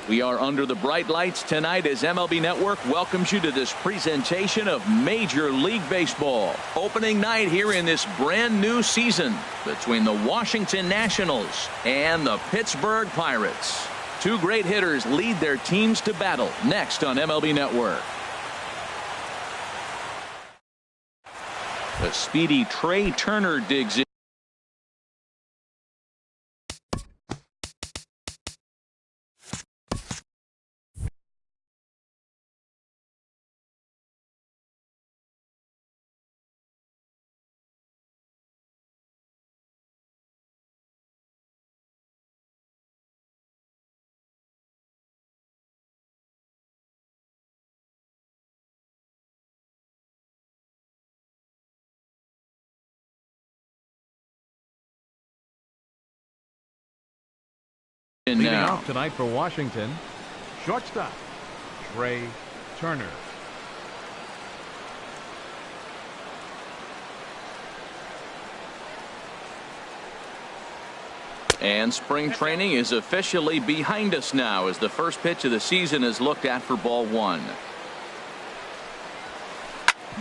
We are under the bright lights tonight as MLB Network welcomes you to this presentation of Major League Baseball. Opening night here in this brand new season between the Washington Nationals and the Pittsburgh Pirates. Two great hitters lead their teams to battle next on MLB Network. The speedy Trey Turner digs in. Leading off tonight for Washington, shortstop Trey Turner. And spring training is officially behind us now as the first pitch of the season is looked at for ball one.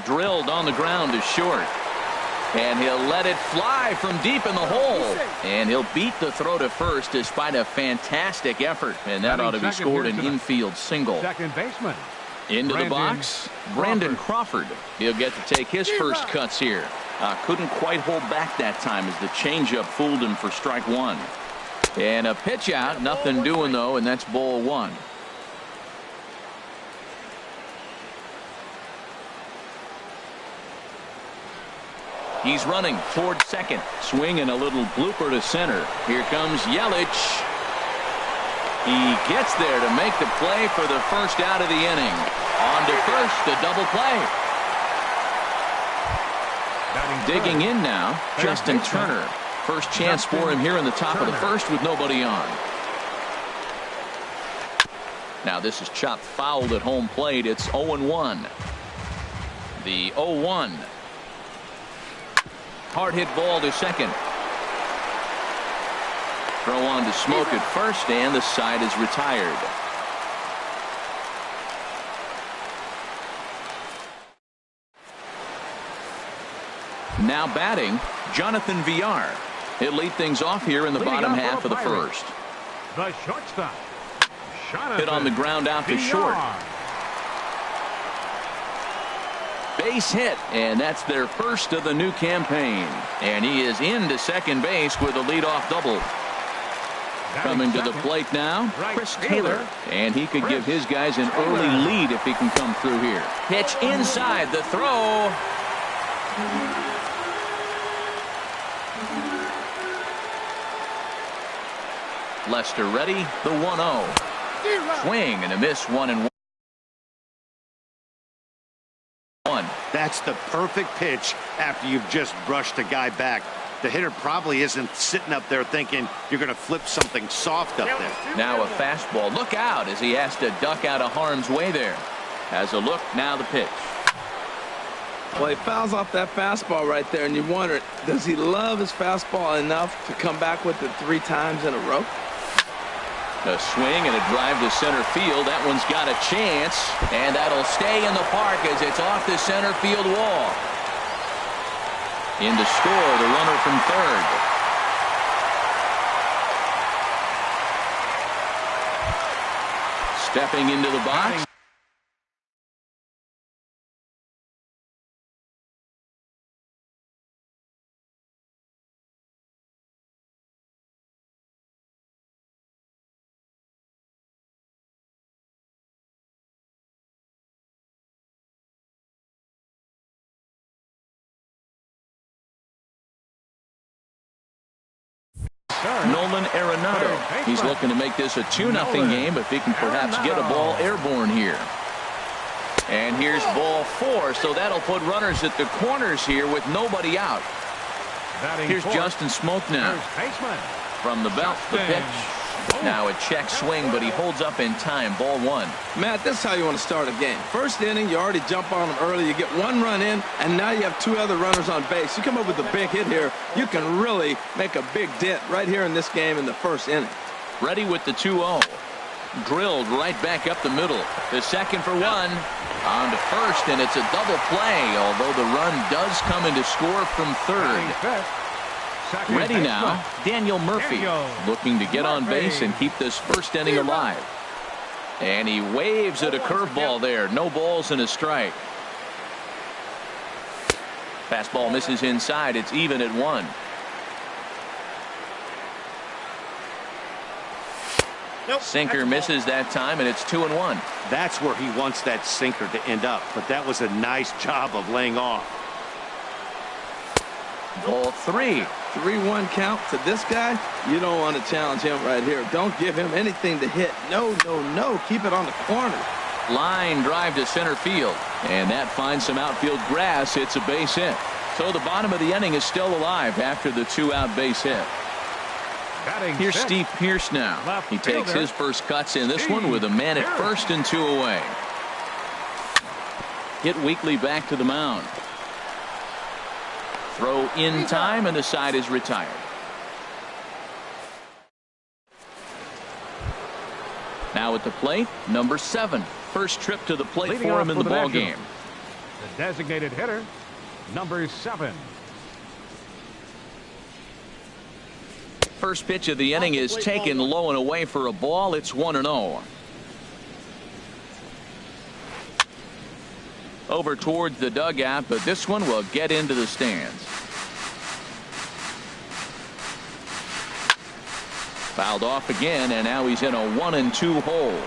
Drilled on the ground to short. And he'll let it fly from deep in the hole. And he'll beat the throw to first despite a fantastic effort. And that ought to be scored an infield single. Second baseman. Into the box, Brandon Crawford. He'll get to take his first cuts here. Couldn't quite hold back that time as the changeup fooled him for strike one. And a pitch out, nothing doing though, and that's ball one. He's running toward second. Swinging a little blooper to center. Here comes Yelich. He gets there to make the play for the first out of the inning. On to first, a double play. Digging in now, Justin Turner. First chance for him here in the top of the first with nobody on. Now this is chopped fouled at home plate. It's 0-1. The 0-1. Hard hit ball to second. Throw on to Smoke at first, and the side is retired. Now batting, Jonathan Villar. He'll lead things off here in the bottom half of the first. The shortstop. Hit on the ground out to short. Base hit, and that's their first of the new campaign. And he is into second base with a leadoff double. Coming to the plate now, Chris Taylor. And he could give his guys an early lead if he can come through here. Pitch inside, the throw. Lester ready, the 1-0. Swing and a miss, 1-1. That's the perfect pitch after you've just brushed a guy back. The hitter probably isn't sitting up there thinking you're going to flip something soft up there. Now a fastball. Look out as he has to duck out of harm's way there. Has a look, now the pitch. Well, he fouls off that fastball right there, and you wonder, does he love his fastball enough to come back with it 3 times in a row? A swing and a drive to center field. That one's got a chance, and that'll stay in the park as it's off the center field wall. In to score, the runner from third. Stepping into the box. Nolan Arenado. He's looking to make this a 2-0 game if he can perhaps get a ball airborne here. And here's ball 4, so that'll put runners at the corners here with nobody out. Here's Justin Smoke now. From the belt, the pitch. Now a check swing, but he holds up in time. Ball 1. Matt, this is how you want to start a game. First inning, you already jump on them early. You get 1 run in, and now you have 2 other runners on base. You come up with a big hit here, you can really make a big dent right here in this game in the first inning. Ready with the 2-0. Drilled right back up the middle. The second for one. On to first, and it's a double play, although the run does come into score from third. Ready now, Daniel Murphy, looking to get on base and keep this first inning alive. And he waves at a curveball there. No balls and a strike. Fastball misses inside. It's even at 1. Sinker misses that time, and it's 2-1. That's where he wants that sinker to end up, but that was a nice job of laying off. Ball 3. 3-1 count to this guy. You don't want to challenge him right here. Don't give him anything to hit. No, no, no. Keep it on the corner. Line drive to center field, and that finds some outfield grass. It's a base hit. So the bottom of the inning is still alive after the 2-out base hit. Here's Steve Pearce now. He takes his first cuts in this one with a man at first and 2 away. Hit weakly back to the mound. Throw in time, and the side is retired. Now at the plate, number 7. First trip to the plate for him in the ball game. The designated hitter, number 7. First pitch of the inning is taken low and away for a ball. It's 1-0. Over towards the dugout, but this one will get into the stands. Fouled off again, and now he's in a 1-2 hole.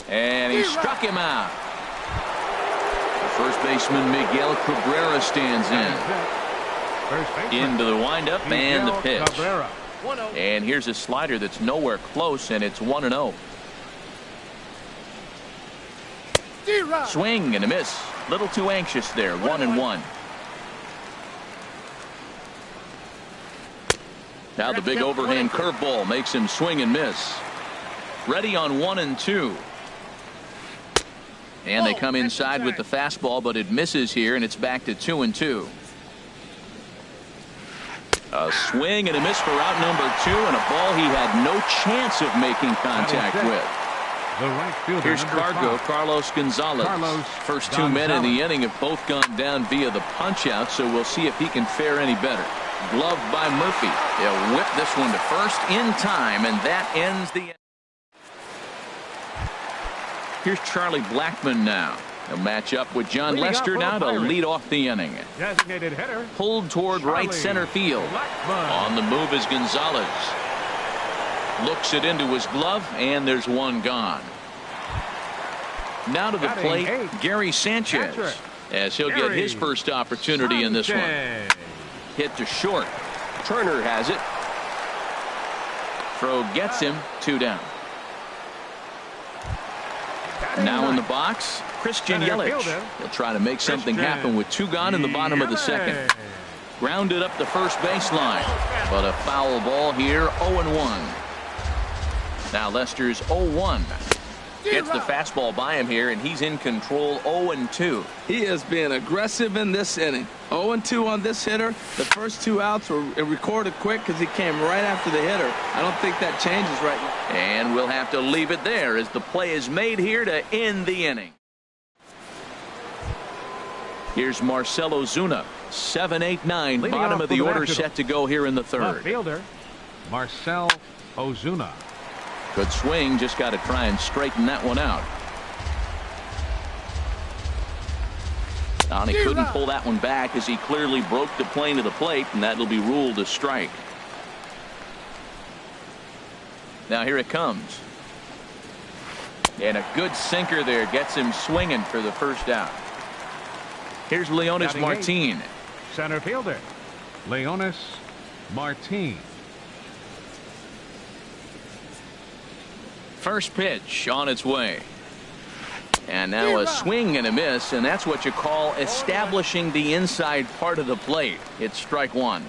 And he struck him out. The first baseman Miguel Cabrera stands in. Into the windup and the pitch. And here's a slider that's nowhere close, and it's 1-0. Swing and a miss. Little too anxious there. 1-1. Now the big overhand curveball makes him swing and miss. Ready on 1-2. And they come inside with the fastball, but it misses here, and it's back to 2-2. A swing and a miss for out number 2, and a ball he had no chance of making contact with. Here's Carlos Gonzalez. First 2 men in the inning have both gone down via the punch-out, so we'll see if he can fare any better. Gloved by Murphy. They'll whip this one to first in time, and that ends the inning. Here's Charlie Blackmon now. He'll match up with John Lester now to lead off the inning. Designated hitter. Pulled toward right center field. On the move is Gonzalez. Looks it into his glove, and there's one gone. Now to the plate, Gary Sanchez, as he'll get his first opportunity in this one. Hit to short. Turner has it. Throw gets him. 2 down. Now in the box, Christian Yelich. He'll try to make something happen with 2 gone in the bottom of the second. Grounded up the first baseline, but a foul ball here. 0-1. Now Lester's 0-1. Gets the fastball by him here, and he's in control. 0-2. He is being aggressive in this inning. 0-2 on this hitter. The first 2 outs were recorded quick because he came right after the hitter. I don't think that changes right now. And we'll have to leave it there as the play is made here to end the inning. Here's Marcell Ozuna. 7, 8, 9. Bottom of the order set to go here in the third. Left fielder, Marcell Ozuna. Good swing, just got to try and straighten that one out. He couldn't pull that one back as he clearly broke the plane of the plate, and that'll be ruled a strike. Now here it comes. And a good sinker there gets him swinging for the first out. Here's Leonis Martin. Center fielder, Leonis Martin. First pitch on its way. And now a swing and a miss, and that's what you call establishing the inside part of the plate. It's strike 1.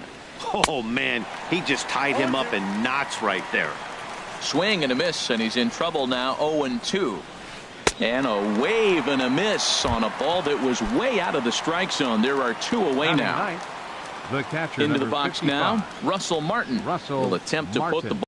Oh, man, he just tied him up in knots right there. Swing and a miss, and he's in trouble now. 0-2. And a wave and a miss on a ball that was way out of the strike zone. There are 2 away now. The catcher, Into the number box 55. now, Russell Martin will attempt to put the ball.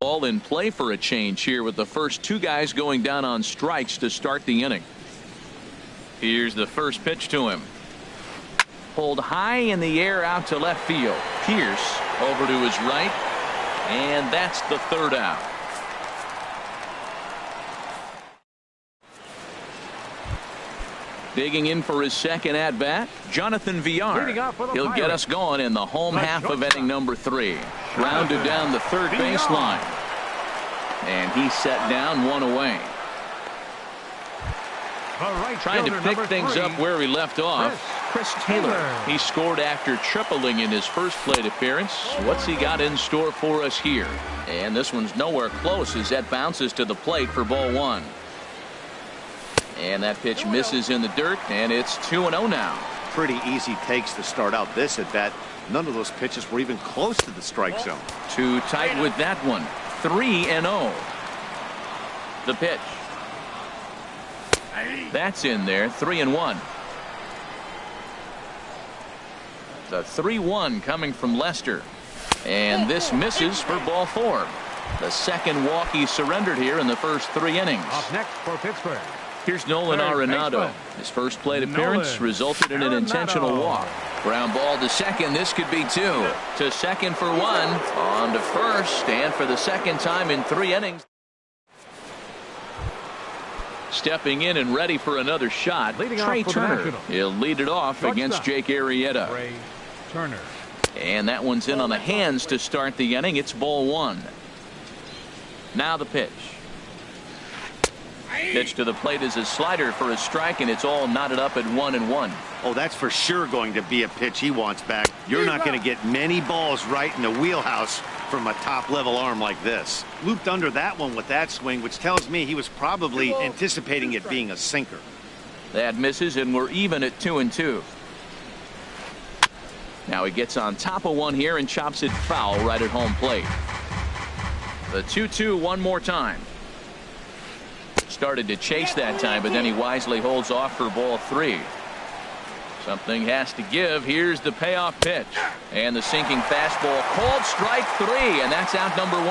Ball in play for a change here with the first two guys going down on strikes to start the inning. Here's the first pitch to him. Pulled high in the air out to left field. Pierce over to his right, and that's the third out. Digging in for his second at bat, Jonathan Villar. He'll get us going in the home half of inning number 3. Grounded down the third baseline, and he's set down, one away. Trying to pick things up where he left off, Chris Taylor. He scored after tripling in his first plate appearance. What's he got in store for us here? And this one's nowhere close as that bounces to the plate for ball 1. And that pitch misses in the dirt, and it's 2-0 now. Pretty easy takes to start out this at bat. None of those pitches were even close to the strike zone. Too tight with that one. 3-0. The pitch. That's in there. 3-1. The 3-1 coming from Lester. And this misses for ball 4. The second walk he surrendered here in the first 3 innings. Up next for Pittsburgh. Here's Nolan Arenado. His first plate appearance resulted in an intentional walk. Ground ball to second. This could be 2. To second for 1. On to first. And for the second time in 3 innings. Stepping in and ready for another shot, Trey Turner. He'll lead it off against Jake Arrieta. Trey Turner. And that one's in on the hands to start the inning. It's ball 1. Now the pitch. Pitch to the plate is a slider for a strike, and it's all knotted up at 1-1. Oh, that's for sure going to be a pitch he wants back. You're not going to get many balls right in the wheelhouse from a top-level arm like this. Looped under that one with that swing, which tells me he was probably anticipating it being a sinker. That misses, and we're even at 2-2. Now he gets on top of one here and chops it foul right at home plate. The 2-2 one more time. Started to chase that time, but then he wisely holds off for ball 3. Something has to give. Here's the payoff pitch, and the sinking fastball called strike 3, and that's out number 1.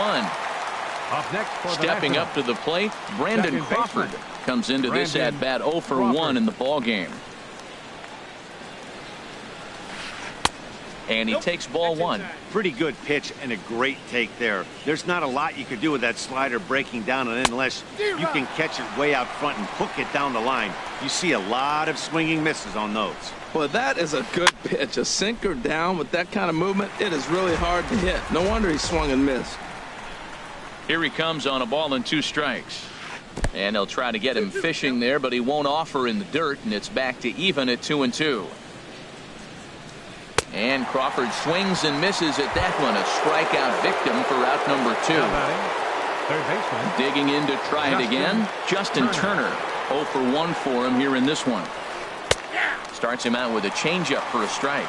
Up next for stepping up to the plate, Brandon Crawford comes into this at bat 0 for 1 in the ball game. And he takes ball 1. Pretty good pitch and a great take there. There's not a lot you could do with that slider breaking down and in unless you can catch it way out front and hook it down the line. You see a lot of swinging misses on those. Well, that is a good pitch. A sinker down with that kind of movement, it is really hard to hit. No wonder he swung and missed. Here he comes on a ball and 2 strikes. And they'll try to get him fishing there, but he won't offer in the dirt, and it's back to even at 2-2. And Crawford swings and misses at that one. A strikeout victim for out number 2. Third baseman. Digging in to try it again. Justin Turner. 0 for 1 for him here in this one. Starts him out with a changeup for a strike.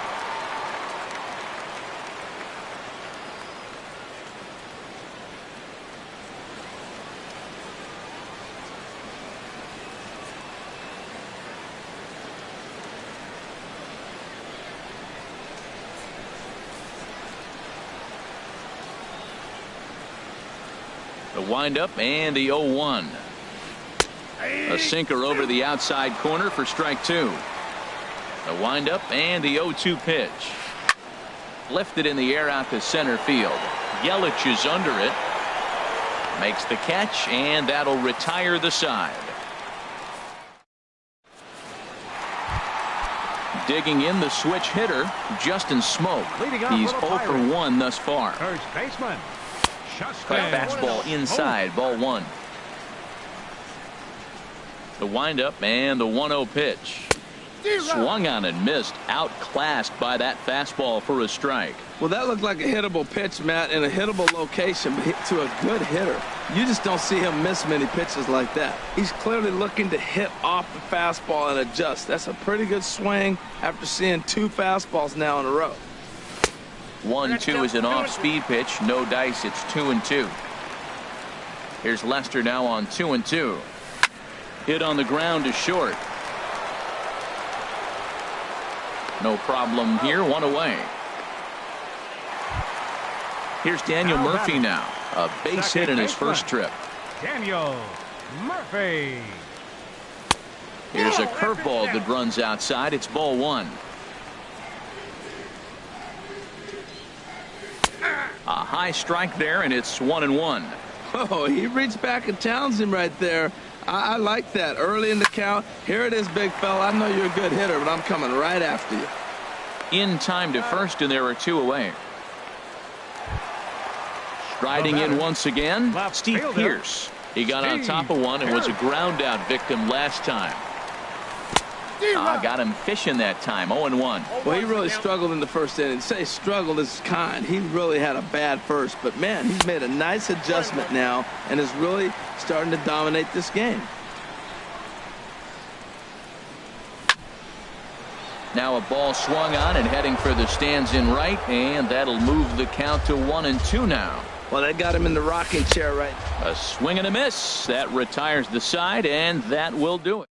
The windup and the 0-1. A sinker over the outside corner for strike 2. The windup and the 0-2 pitch. Lifted in the air out to center field. Yelich is under it. Makes the catch, and that'll retire the side. Digging in the switch hitter, Justin Smoke. He's 0 for 1 thus far. First baseman. Cut fastball inside, ball 1. The windup and the 1-0 pitch. Swung on and missed. Outclassed by that fastball for a strike. Well, that looked like a hittable pitch, Matt, in a hittable location, but to a good hitter. You just don't see him miss many pitches like that. He's clearly looking to hit off the fastball and adjust. That's a pretty good swing after seeing 2 fastballs now in a row. 1-2 is an off-speed pitch. No dice. It's 2-2. Here's Lester now on 2-2. Hit on the ground to short. No problem here. 1 away. Here's Daniel Murphy now. A base hit in his first trip. Daniel Murphy. Here's a curveball that runs outside. It's ball 1. A high strike there, and it's 1-1. Oh, he reached back and challenged him right there. I like that. Early in the count. Here it is, big fella. I know you're a good hitter, but I'm coming right after you. In time to first, and there are 2 away. Striding in once again, Steve Pearce. He got on top of one and was a ground out victim last time. Got him fishing that time. 0-1. Well, he really struggled in the first inning. Say struggled is kind. He really had a bad first, but man, he's made a nice adjustment now and is really starting to dominate this game. Now a ball swung on and heading for the stands in right, and that'll move the count to 1-2 now. Well, they got him in the rocking chair right. A swing and a miss. That retires the side, and that will do it.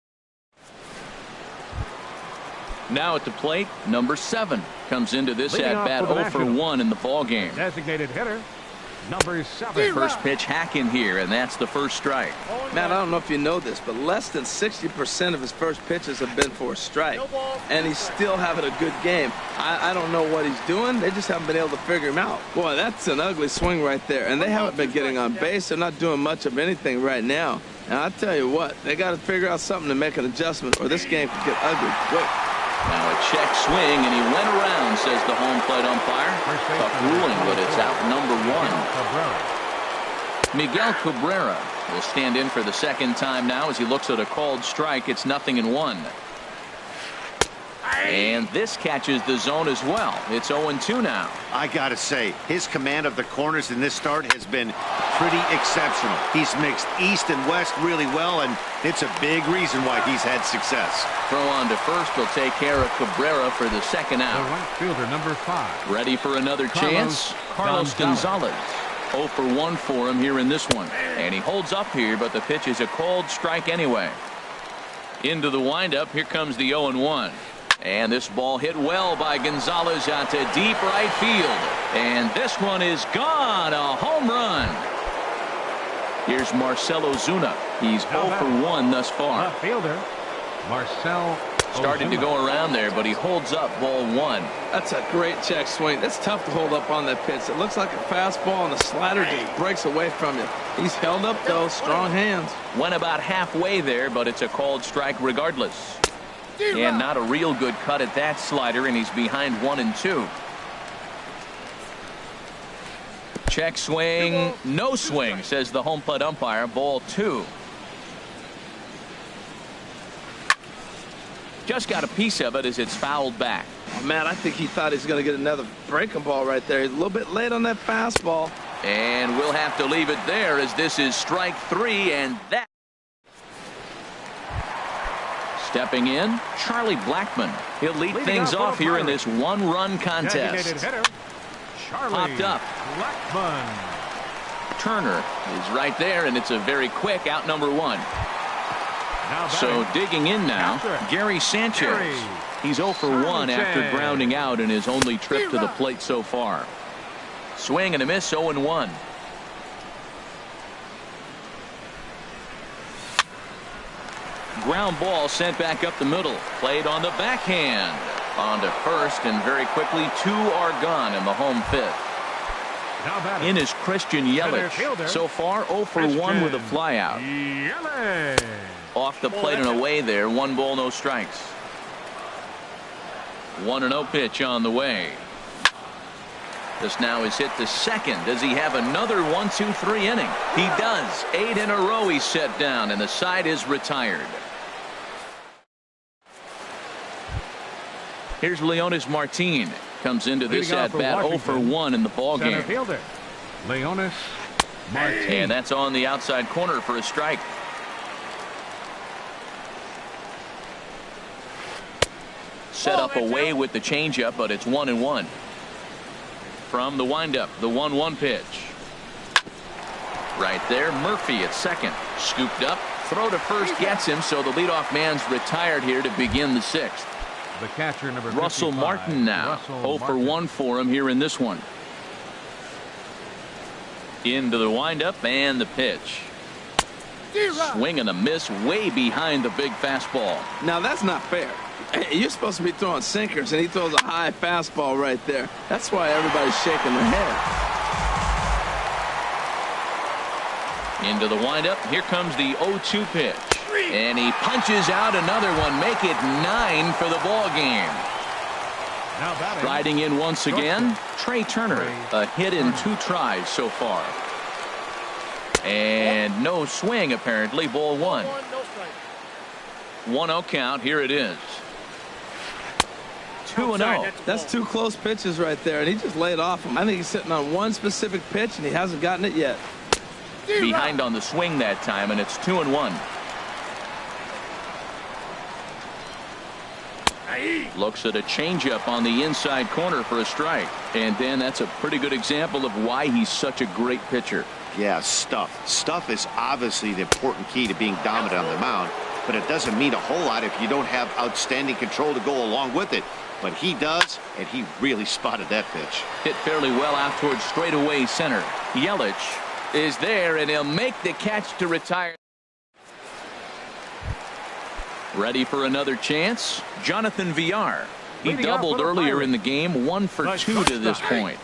Now at the plate, number 7 comes into this at-bat 0-for-1 in the ball game. Designated hitter, number 7. First pitch hacking here, and that's the first strike. Matt, I don't know if you know this, but less than 60% of his first pitches have been for a strike, and he's still having a good game. I don't know what he's doing. They just haven't been able to figure him out. Boy, that's an ugly swing right there, and they haven't been getting on base. They're not doing much of anything right now. And I'll tell you what, they got to figure out something to make an adjustment, or this game could get ugly quick. Now a check swing, and he went around, says the home plate umpire. Tough ruling, but it's out number 1. Miguel Cabrera will stand in for the second time now as he looks at a called strike. It's 0-1. And this catches the zone as well. It's 0-2 now. I gotta say, his command of the corners in this start has been pretty exceptional. He's mixed east and west really well, and it's a big reason why he's had success. Throw on to first will take care of Cabrera for the second out. The right fielder, number 5. Ready for another chance? Carlos Gonzalez. 0-for-1 for him here in this one. And he holds up here, but the pitch is a called strike anyway. Into the windup. Here comes the 0-1. And this ball hit well by Gonzalez out to deep right field. And this one is gone. A home run. Here's Marcell Ozuna. He's 0-for-1 thus far. Left fielder, Marcell Starting to go around there, but he holds up ball 1. That's a great check swing. That's tough to hold up on that pitch. It looks like a fastball, and the slider just breaks away from you. He's held up, though. Strong hands. Went about halfway there, but it's a called strike regardless. And not a real good cut at that slider, and he's behind 1-2. Check swing, no swing, says the home plate umpire. Ball 2. Just got a piece of it as it's fouled back. Oh, man, I think he thought he was going to get another breaking ball right there. He's a little bit late on that fastball. And we'll have to leave it there as this is strike 3, and that. Stepping in, Charlie Blackmon. He'll lead things off here in this one-run contest. Popped up. Blackmon. Turner is right there, and it's a very quick out number 1. So digging in now, Gary Sanchez. He's 0 for 1 after grounding out in his only trip to the plate so far. Swing and a miss, 0-1. Ground ball sent back up the middle. Played on the backhand. On to first, and very quickly 2 are gone in the home 5th. In is Christian Yelich. So far 0 for 1 with a flyout. Off the plate and away there. 1 ball, no strikes. 1-0 pitch on the way. This now is hit to second. Does he have another 1-2-3 inning? He does. 8 in a row he's set down, and the side is retired. Here's Leonis Martin. Comes into this Leading off for at-bat 0 for 1 in the ball Center game. fielder, Leonis Martin. And that's on the outside corner for a strike. Set up away with the changeup, but it's 1-1. From the windup, the 1-1 pitch. Right there, Murphy at second. Scooped up, throw to first gets him, so the leadoff man's retired here to begin the sixth. The catcher, number Russell 55, Martin now. Russell 0 for Martin. 1 for him here in this one. Into the windup and the pitch. Swing and a miss way behind the big fastball. Now, that's not fair. You're supposed to be throwing sinkers, and he throws a high fastball right there. That's why everybody's shaking their head. Into the windup. Here comes the 0-2 pitch. And he punches out another one. Make it 9 for the ball game. Now batting, Riding in once again, Trey Turner. A hit in 2 tries so far. And no swing, apparently. Ball 1. 1-0 count. Here it is. 2-0. That's 2 close pitches right there, and he just laid off him. I think he's sitting on one specific pitch, and he hasn't gotten it yet. Behind on the swing that time, and it's 2-1. Looks at a changeup on the inside corner for a strike. And then that's a pretty good example of why he's such a great pitcher. Yeah, stuff. Stuff is obviously the important key to being dominant on the mound, but it doesn't mean a whole lot if you don't have outstanding control to go along with it. But he does, and he really spotted that pitch. Hit fairly well out towards straightaway center. Yelich is there, and he'll make the catch to retire. Ready for another chance. Jonathan Villar. He doubled earlier in the game. 1 for 2 to this point.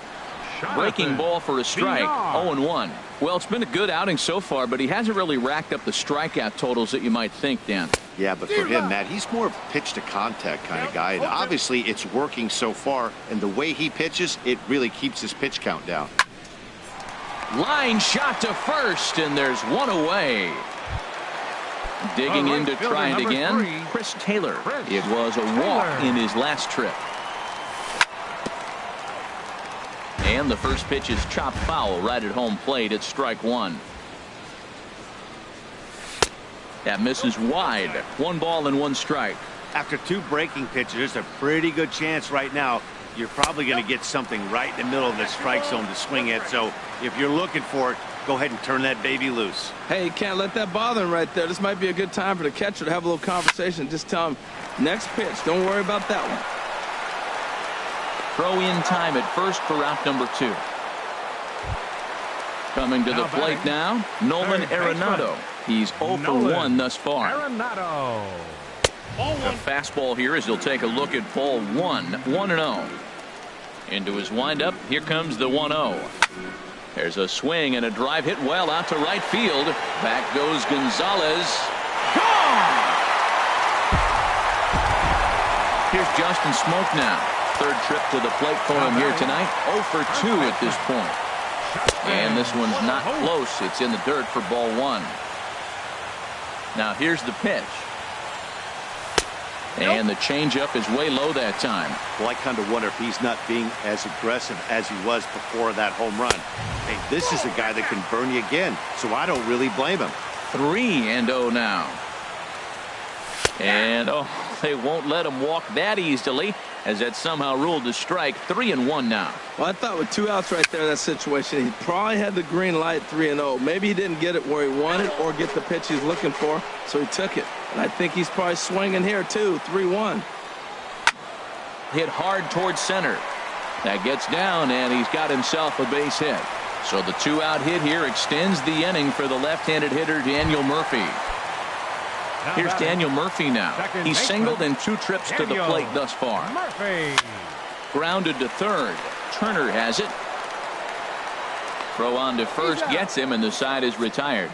Breaking ball for a strike. 0-1. Well, it's been a good outing so far, but he hasn't really racked up the strikeout totals that you might think, Dan. Yeah, but for him, Matt, he's more of a pitch to contact kind of guy. And obviously, it's working so far. And the way he pitches, it really keeps his pitch count down. Line shot to first, and there's one away. Digging in to try it again. Chris Taylor. It was a walk in his last trip. And the first pitch is chopped foul right at home plate. It's strike 1. That misses wide. 1 ball and 1 strike. After 2 breaking pitches, there's a pretty good chance right now you're probably going to get something right in the middle of the strike zone to swing at. So if you're looking for it, go ahead and turn that baby loose. Hey, you can't let that bother him right there. This might be a good time for the catcher to have a little conversation. Just tell him, next pitch, don't worry about that one. Throw in time at first for out number 2. Coming to the plate now, Nolan Arenado. He's 0 for 1 thus far. Arenado. A fastball here as he'll take a look at ball 1. 1-0. Into his windup. Here comes the 1-0. There's a swing and a drive hit well out to right field. Back goes Gonzalez. Gone! Here's Justin Smoke now. 3rd trip to the plate for him here tonight. 0 for 2 at this point. And this one's not close. It's in the dirt for ball 1. Now here's the pitch. And the changeup is way low that time. Well, I kind of wonder if he's not being as aggressive as he was before that home run. Hey, this is a guy that can burn you again, so I don't really blame him. 3-0 now. And, they won't let him walk that easily, as that somehow ruled a strike. 3-1 now. Well, I thought with 2 outs right there in that situation, he probably had the green light 3-0. Maybe he didn't get it where he wanted or get the pitch he's looking for, so he took it. And I think he's probably swinging here, too. 3-1. Hit hard towards center. That gets down, and he's got himself a base hit. So the 2-out hit here extends the inning for the left-handed hitter, Daniel Murphy. Here's Daniel Murphy now. He's singled in 2 trips to the plate thus far. Grounded to third. Turner has it. Throw on to first gets him, and the side is retired.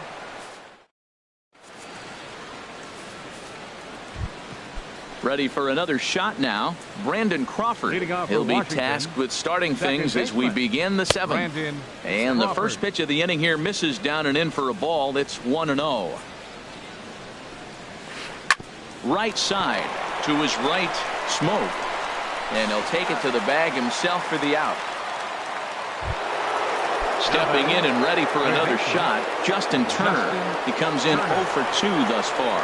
Ready for another shot now. Brandon Crawford. He'll be tasked with starting things as we begin the 7th. And the first pitch of the inning here misses down and in for a ball. It's 1-0. Right side to his right, Smoke. And he'll take it to the bag himself for the out. Stepping in and ready for another shot, Justin Turner. He comes in 0 for 2 thus far.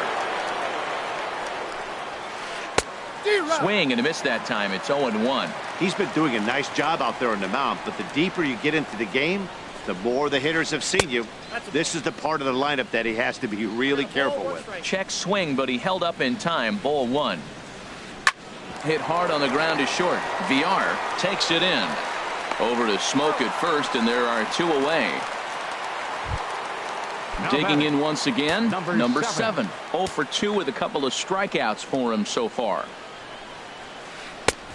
Swing and a miss that time. It's 0-1. He's been doing a nice job out there on the mound, but the deeper you get into the game, the more the hitters have seen you. This is the part of the lineup that he has to be really careful with. Check swing, but he held up in time. Ball 1. Hit hard on the ground to short. VR takes it in. Over to Smoke at first, and there are 2 away. Digging in once again, number 7. 0 for 2 with a couple of strikeouts for him so far.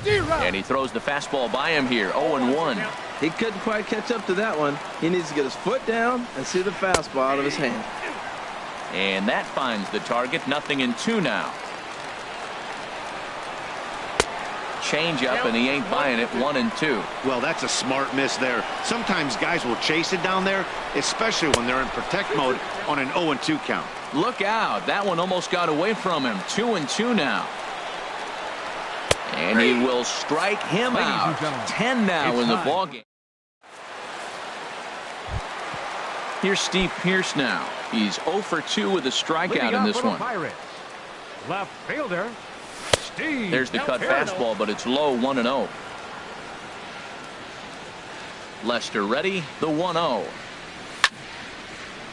And he throws the fastball by him here. 0-1. He couldn't quite catch up to that one. He needs to get his foot down and see the fastball out of his hand. And that finds the target. 0-2 now. Change up, and he ain't buying it. 1-2. Well, that's a smart miss there. Sometimes guys will chase it down there, especially when they're in protect mode on an 0-2 count. Look out. That one almost got away from him. 2-2 now. And he will strike him out. 10 now in the ballgame. Here's Steve Pearce now. He's 0 for 2 with a strikeout in this one. Left fielder. Steve. There's the cut fastball, but it's low. 1-0. Lester ready. The 1-0.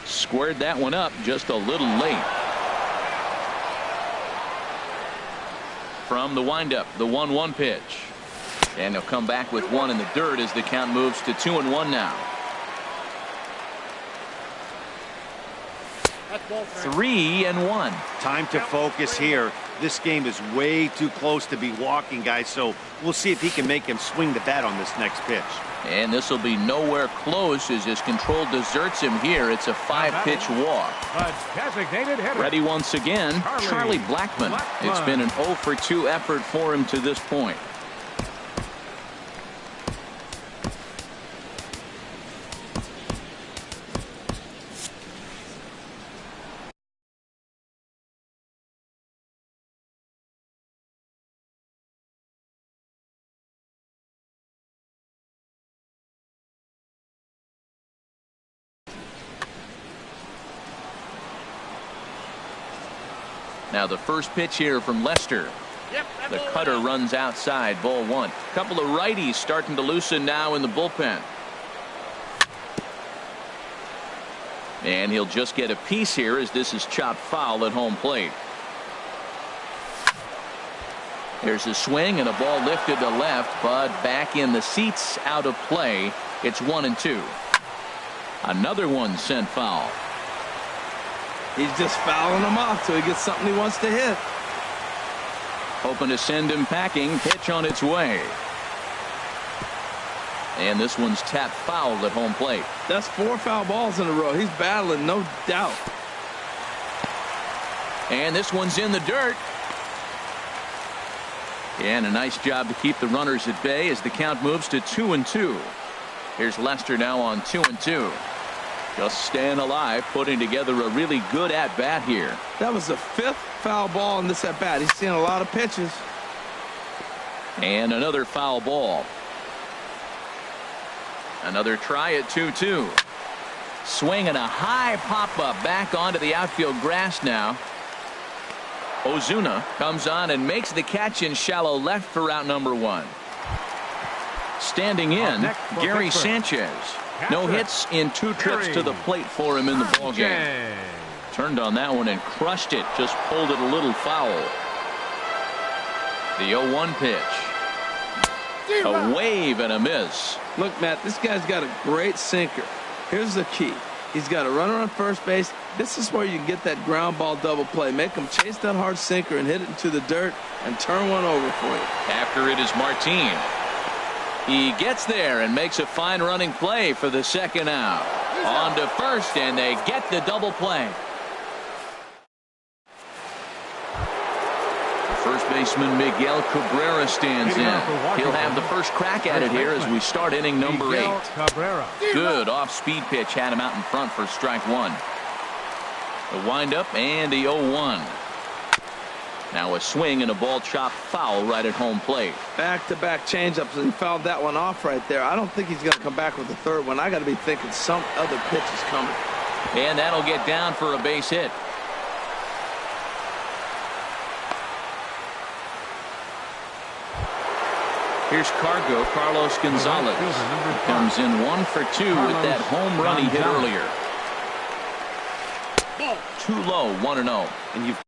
Squared that one up just a little late. From the windup, the 1-1 pitch. And he'll come back with 1 in the dirt as the count moves to 2-1 now. 3-1. Time to focus here. This game is way too close to be walking, guys, so we'll see if he can make him swing the bat on this next pitch. And this will be nowhere close as his control deserts him here. It's a 5-pitch walk. Ready once again, Charlie Blackmon. It's been an 0 for 2 effort for him to this point. Now the first pitch here from Lester. The cutter runs outside. Ball 1. Couple of righties starting to loosen now in the bullpen. And he'll just get a piece here as this is chopped foul at home plate. There's a swing and a ball lifted to left, but back in the seats, out of play. It's 1-2. Another one sent foul. He's just fouling him off till he gets something he wants to hit. Hoping to send him packing. Pitch on its way. And this one's tapped foul at home plate. That's 4 foul balls in a row. He's battling, no doubt. And this one's in the dirt. And a nice job to keep the runners at bay as the count moves to 2-2. Here's Lester now on 2-2. Just staying alive, putting together a really good at-bat here. That was the 5th foul ball in this at-bat. He's seen a lot of pitches. And another foul ball. Another try at 2-2. Swing and a high pop-up back onto the outfield grass now. Ozuna comes on and makes the catch in shallow left for out number 1. Standing in, Gary Sanchez. No hits in 2 trips to the plate for him in the ballgame. Turned on that one and crushed it. Just pulled it a little foul. The 0-1 pitch. A wave and a miss. Look, Matt, this guy's got a great sinker. Here's the key. He's got a runner on first base. This is where you can get that ground ball double play. Make him chase that hard sinker and hit it into the dirt and turn one over for you. After it is Martin. He gets there and makes a fine running play for the second out. On to first, and they get the double play. First baseman Miguel Cabrera stands in. He'll have the first crack at it here as we start inning number 8. Good off-speed pitch had him out in front for strike 1. The windup and the 0-1. Now a swing and a ball chopped foul right at home plate. Back-to-back changeups, and he fouled that one off right there. I don't think he's going to come back with the third one. I got to be thinking some other pitch is coming. And that'll get down for a base hit. Here's Carlos Gonzalez. Comes in 1 for 2 with that home run he hit earlier. Too low, 1-0. And you've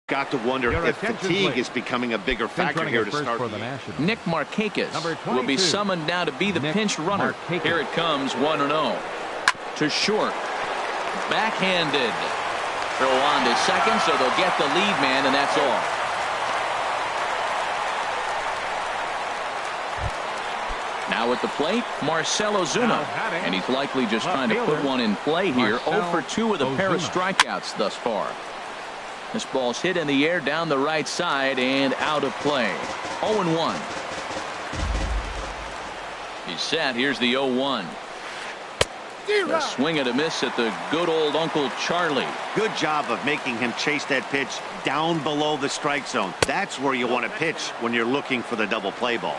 got to wonder if fatigue is becoming a bigger factor here to start. Nick Markakis will be summoned now to be the pinch runner. Here it comes, 1-0. To short. Backhanded. Throw on to second, so they'll get the lead man, and that's all. Now at the plate, Marcell Ozuna. And he's likely just trying to put one in play here. 0 for 2 with a pair of strikeouts thus far. This ball's hit in the air down the right side and out of play. 0-1. He's set. Here's the 0-1. A swing and a miss at the good old Uncle Charlie. Good job of making him chase that pitch down below the strike zone. That's where you want to pitch when you're looking for the double play ball.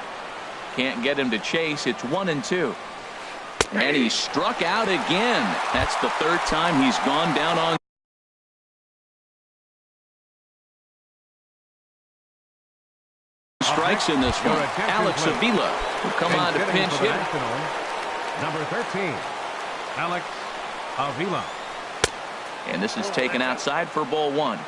Can't get him to chase. It's 1-2. And he struck out again. That's the third time he's gone down on strikes in this one. Alex Avila will come on to pinch hit. Number 13, Alex Avila. And this is taken outside for ball 1.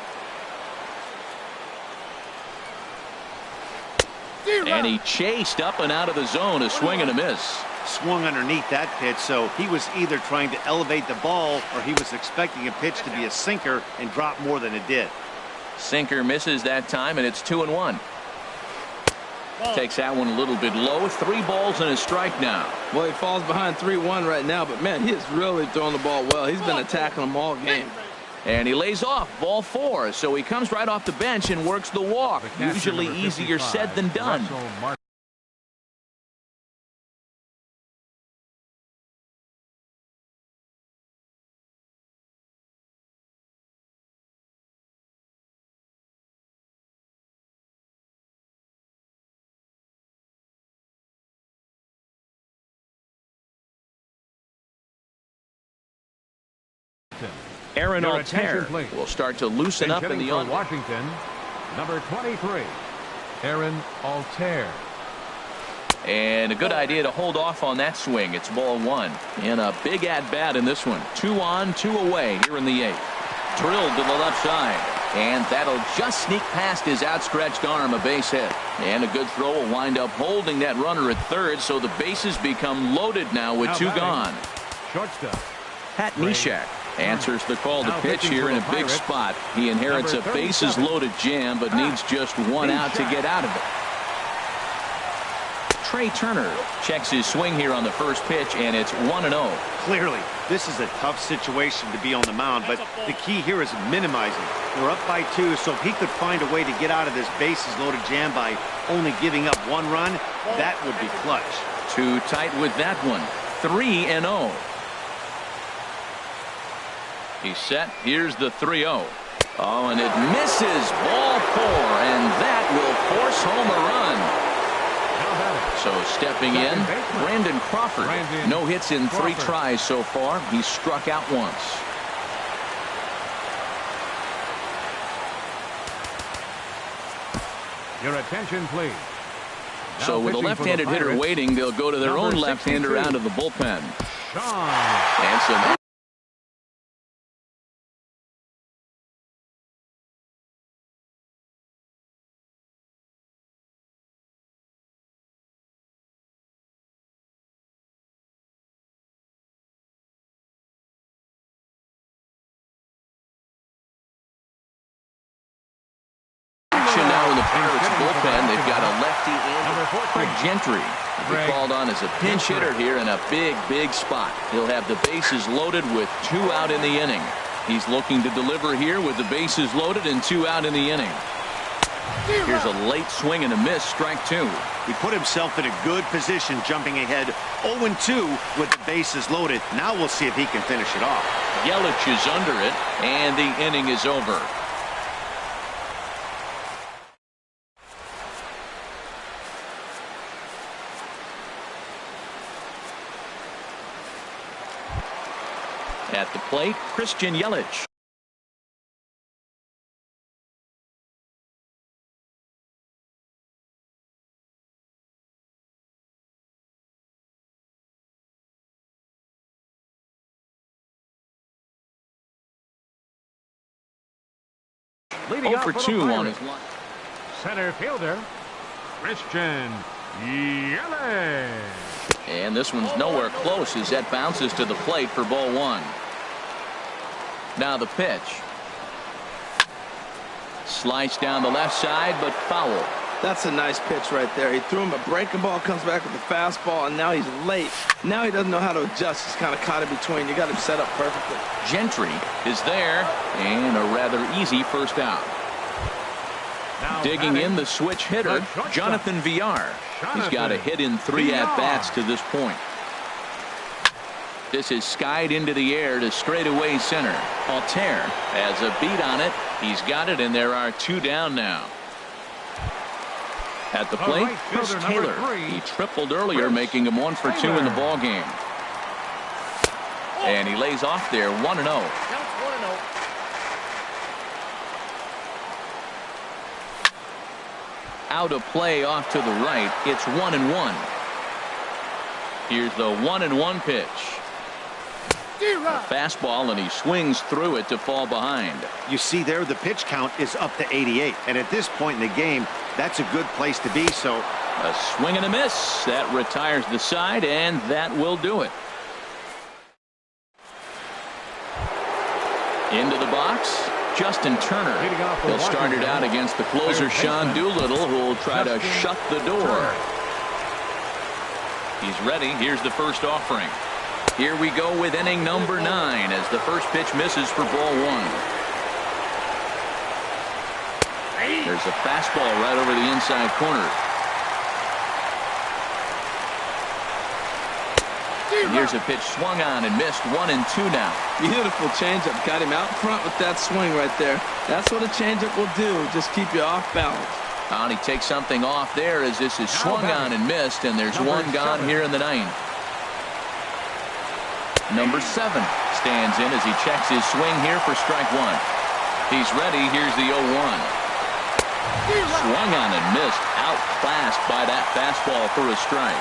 And he chased up and out of the zone. A swing and a miss. Swung underneath that pitch, so he was either trying to elevate the ball or he was expecting a pitch to be a sinker and drop more than it did. Sinker misses that time, and it's 2-1. Takes that one a little bit low. 3 balls and a strike now. Well, he falls behind 3-1 right now, but man, he is really throwing the ball well. He's been attacking them all game. And he lays off, ball 4. So he comes right off the bench and works the walk. Usually easier said than done. Aaron Altair will start to loosen up in the on. Washington, number 23, Aaron Altair. And a good idea to hold off on that swing. It's ball 1. And a big at-bat in this one. 2 on, 2 away here in the 8th. Drilled to the left side. And that'll just sneak past his outstretched arm, a base hit. And a good throw will wind up holding that runner at third, so the bases become loaded now with 2 gone. Shortstop. Pat Neshek answers the call to pitch here in a big spot. He inherits a bases loaded jam, but needs just 1 out to get out of it. Trey Turner checks his swing here on the first pitch, and it's 1-0. Clearly, this is a tough situation to be on the mound, but the key here is minimizing. They're up by 2, so if he could find a way to get out of this bases loaded jam by only giving up 1 run, that would be clutch. Too tight with that one. 3-0. He's set. Here's the 3-0. Oh, and it misses. Ball 4, and that will force home a run. So stepping in, Brandon Crawford. No hits in 3 tries so far. He's struck out once. Your attention, please. So with a left-handed hitter waiting, they'll go to their own left-hander out of the bullpen. And so now in the Pirates bullpen. They've got a lefty and Craig Gentry. He'll be called on as a pinch hitter here in a big spot. He'll have the bases loaded with 2 out in the inning. He's looking to deliver here with the bases loaded and 2 out in the inning. Here's a late swing and a miss, strike 2. He put himself in a good position, jumping ahead 0-2 with the bases loaded. Now we'll see if he can finish it off. Yelich is under it, and the inning is over. At the plate, Christian Yelich. Leading 0 for 2 on his line. Center fielder, Christian Yelich. And this one's nowhere close as that bounces to the plate for ball 1. Now the pitch. Sliced down the left side, but foul. That's a nice pitch right there. He threw him a breaking ball, comes back with a fastball, and now he's late. Now he doesn't know how to adjust. He's kind of caught in between. You got him set up perfectly. Gentry is there, and a rather easy first out. Now Digging in the switch hitter, Jonathan Villar. He's got a hit in 3 at-bats to this point. This is skied into the air to straightaway center. Altair has a beat on it. He's got it, and there are 2 down now. At the plate, Chris Taylor. He tripled earlier, making him 1 for 2 in the ball game. And he lays off there, 1-0. Out of play off to the right. It's 1-1. Here's the 1-1 pitch. A fastball, and he swings through it to fall behind. You see there, the pitch count is up to 88. And at this point in the game, that's a good place to be. So a swing and a miss. That retires the side, and that will do it. Into the box, Justin Turner. He'll start it out against the closer, Sean Doolittle, who will try to shut the door. He's ready. Here's the first offering. Here we go with inning number 9 as the first pitch misses for ball 1. There's a fastball right over the inside corner. And here's a pitch swung on and missed, 1-2 now. Beautiful changeup. Got him out front with that swing right there. That's what a changeup will do. Just keep you off balance. And he takes something off there as this is swung on and missed, and there's 1 gone here in the 9th. Number 7 stands in as he checks his swing here for strike 1. He's ready. Here's the 0-1. Swung on and missed. Outclassed by that fastball for a strike.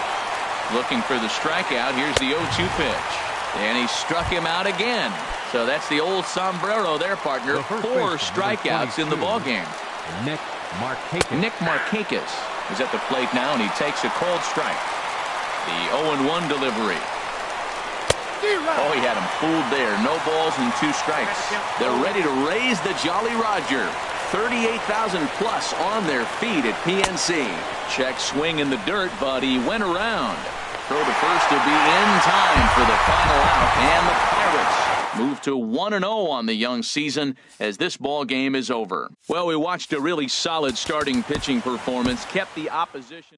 Looking for the strikeout. Here's the 0-2 pitch. And he struck him out again. So that's the old sombrero there, partner. 4 strikeouts in the ballgame. Nick Markakis is at the plate now, and he takes a cold strike. The 0-1 delivery. Oh, he had him fooled there. No balls and 2 strikes. They're ready to raise the Jolly Roger. 38,000 plus on their feet at PNC. Check swing in the dirt, but he went around. Throw to first to be in time for the final out, and the Pirates move to 1-0 on the young season as this ball game is over. Well, we watched a really solid starting pitching performance, kept the opposition.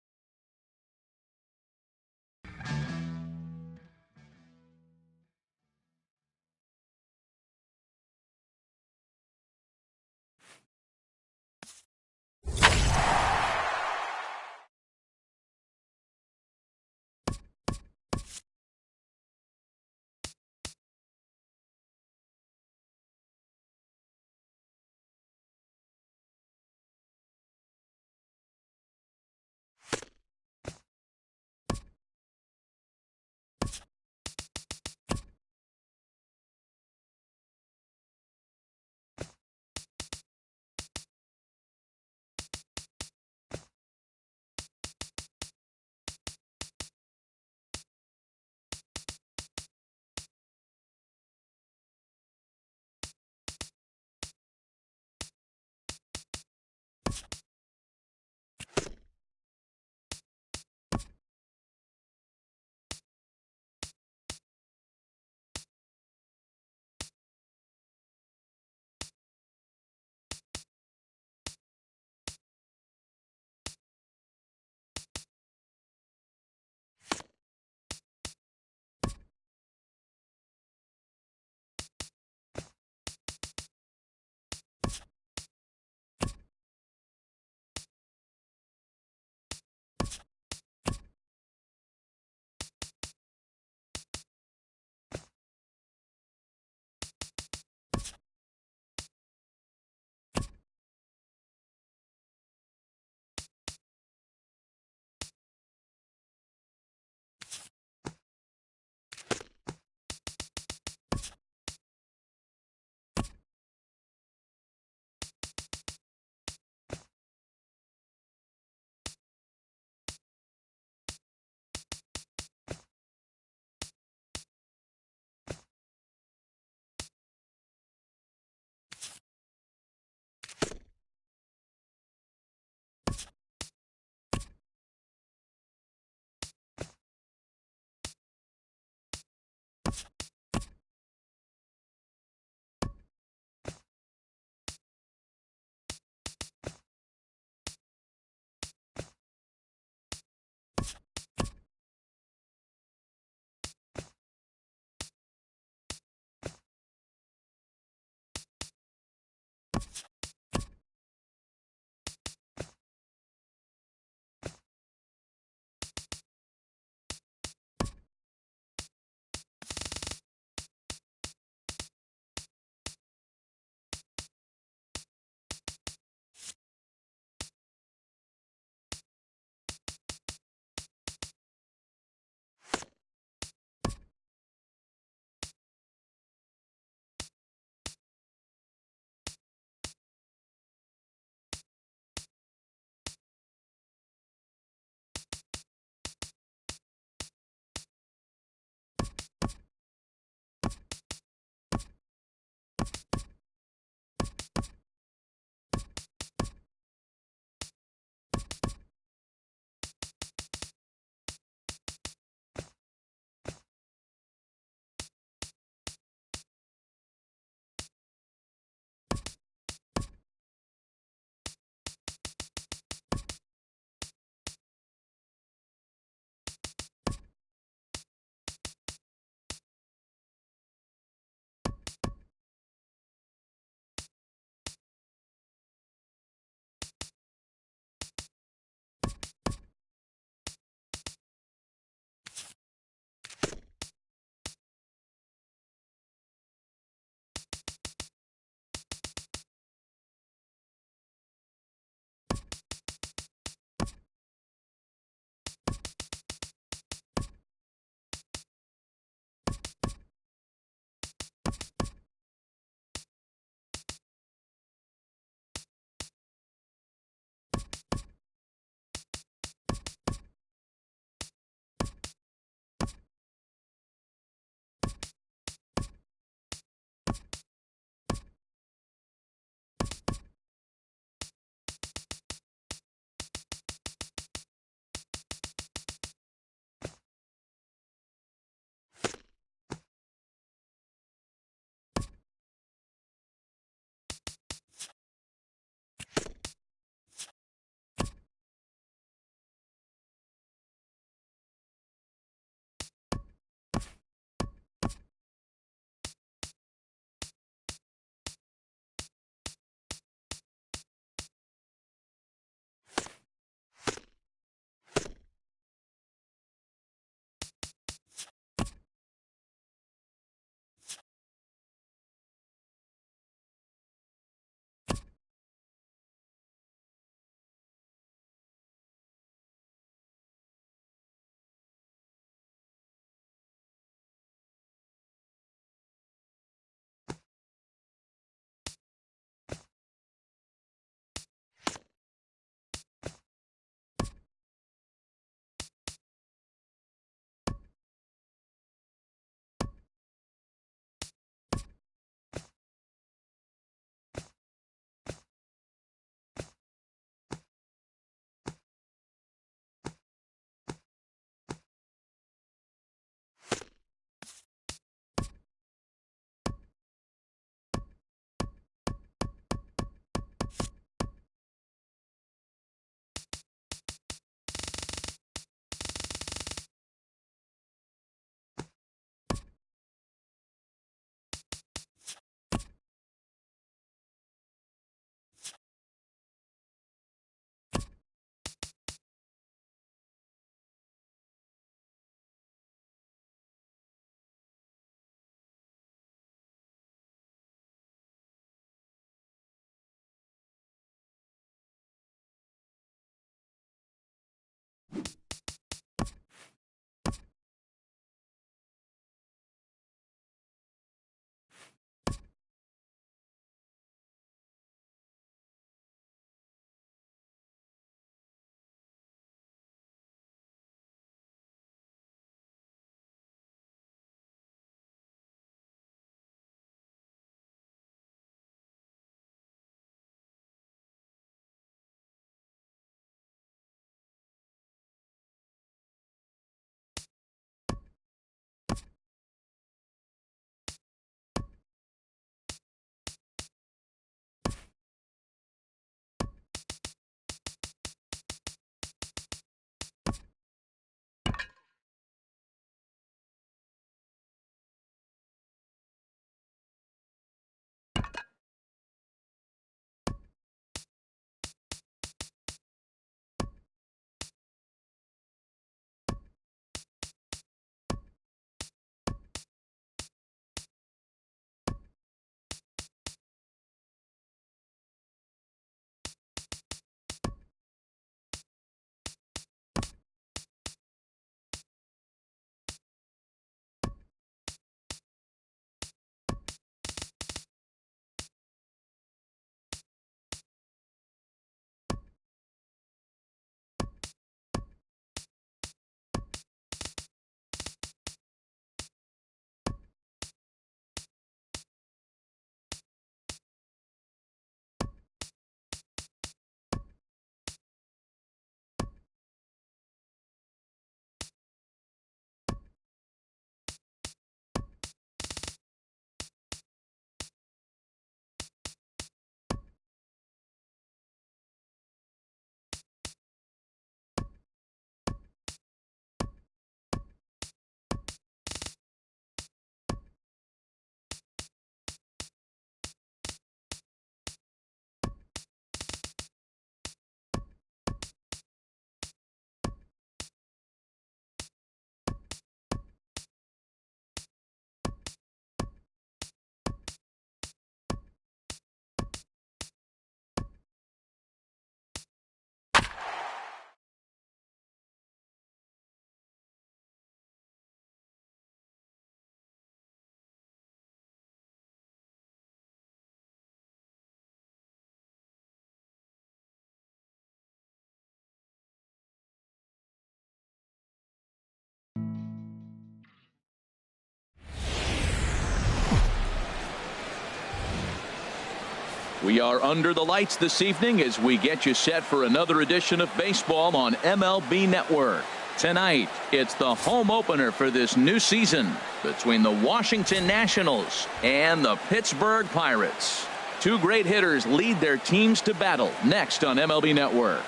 We are under the lights this evening as we get you set for another edition of baseball on MLB Network. Tonight, it's the home opener for this new season between the Washington Nationals and the Pittsburgh Pirates. Two great hitters lead their teams to battle next on MLB Network.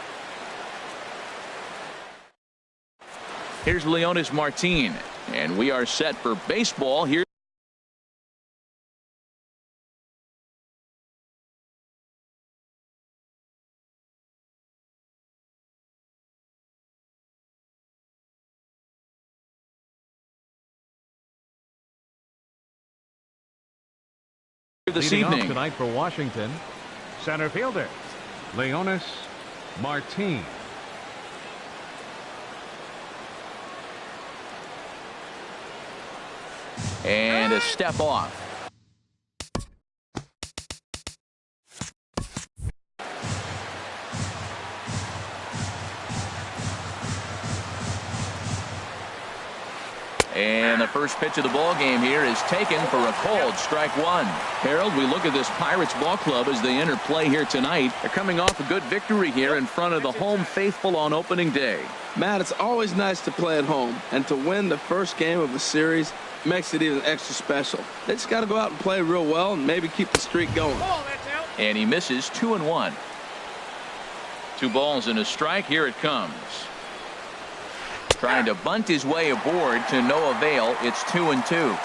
Here's Leonis Martin, and we are set for baseball here. This Leading evening off tonight for Washington, center fielder Leonis Martin. And a step off. And the first pitch of the ball game here is taken for a cold strike one. Harold, we look at this Pirates ball club as they enter play here tonight. They're coming off a good victory here in front of the home faithful on opening day. Matt, it's always nice to play at home, and to win the first game of the series makes it even extra special. They just got to go out and play real well and maybe keep the streak going. And he misses 2-1. 2 balls and a strike. Here it comes. Trying to bunt his way aboard to no avail. It's 2-2.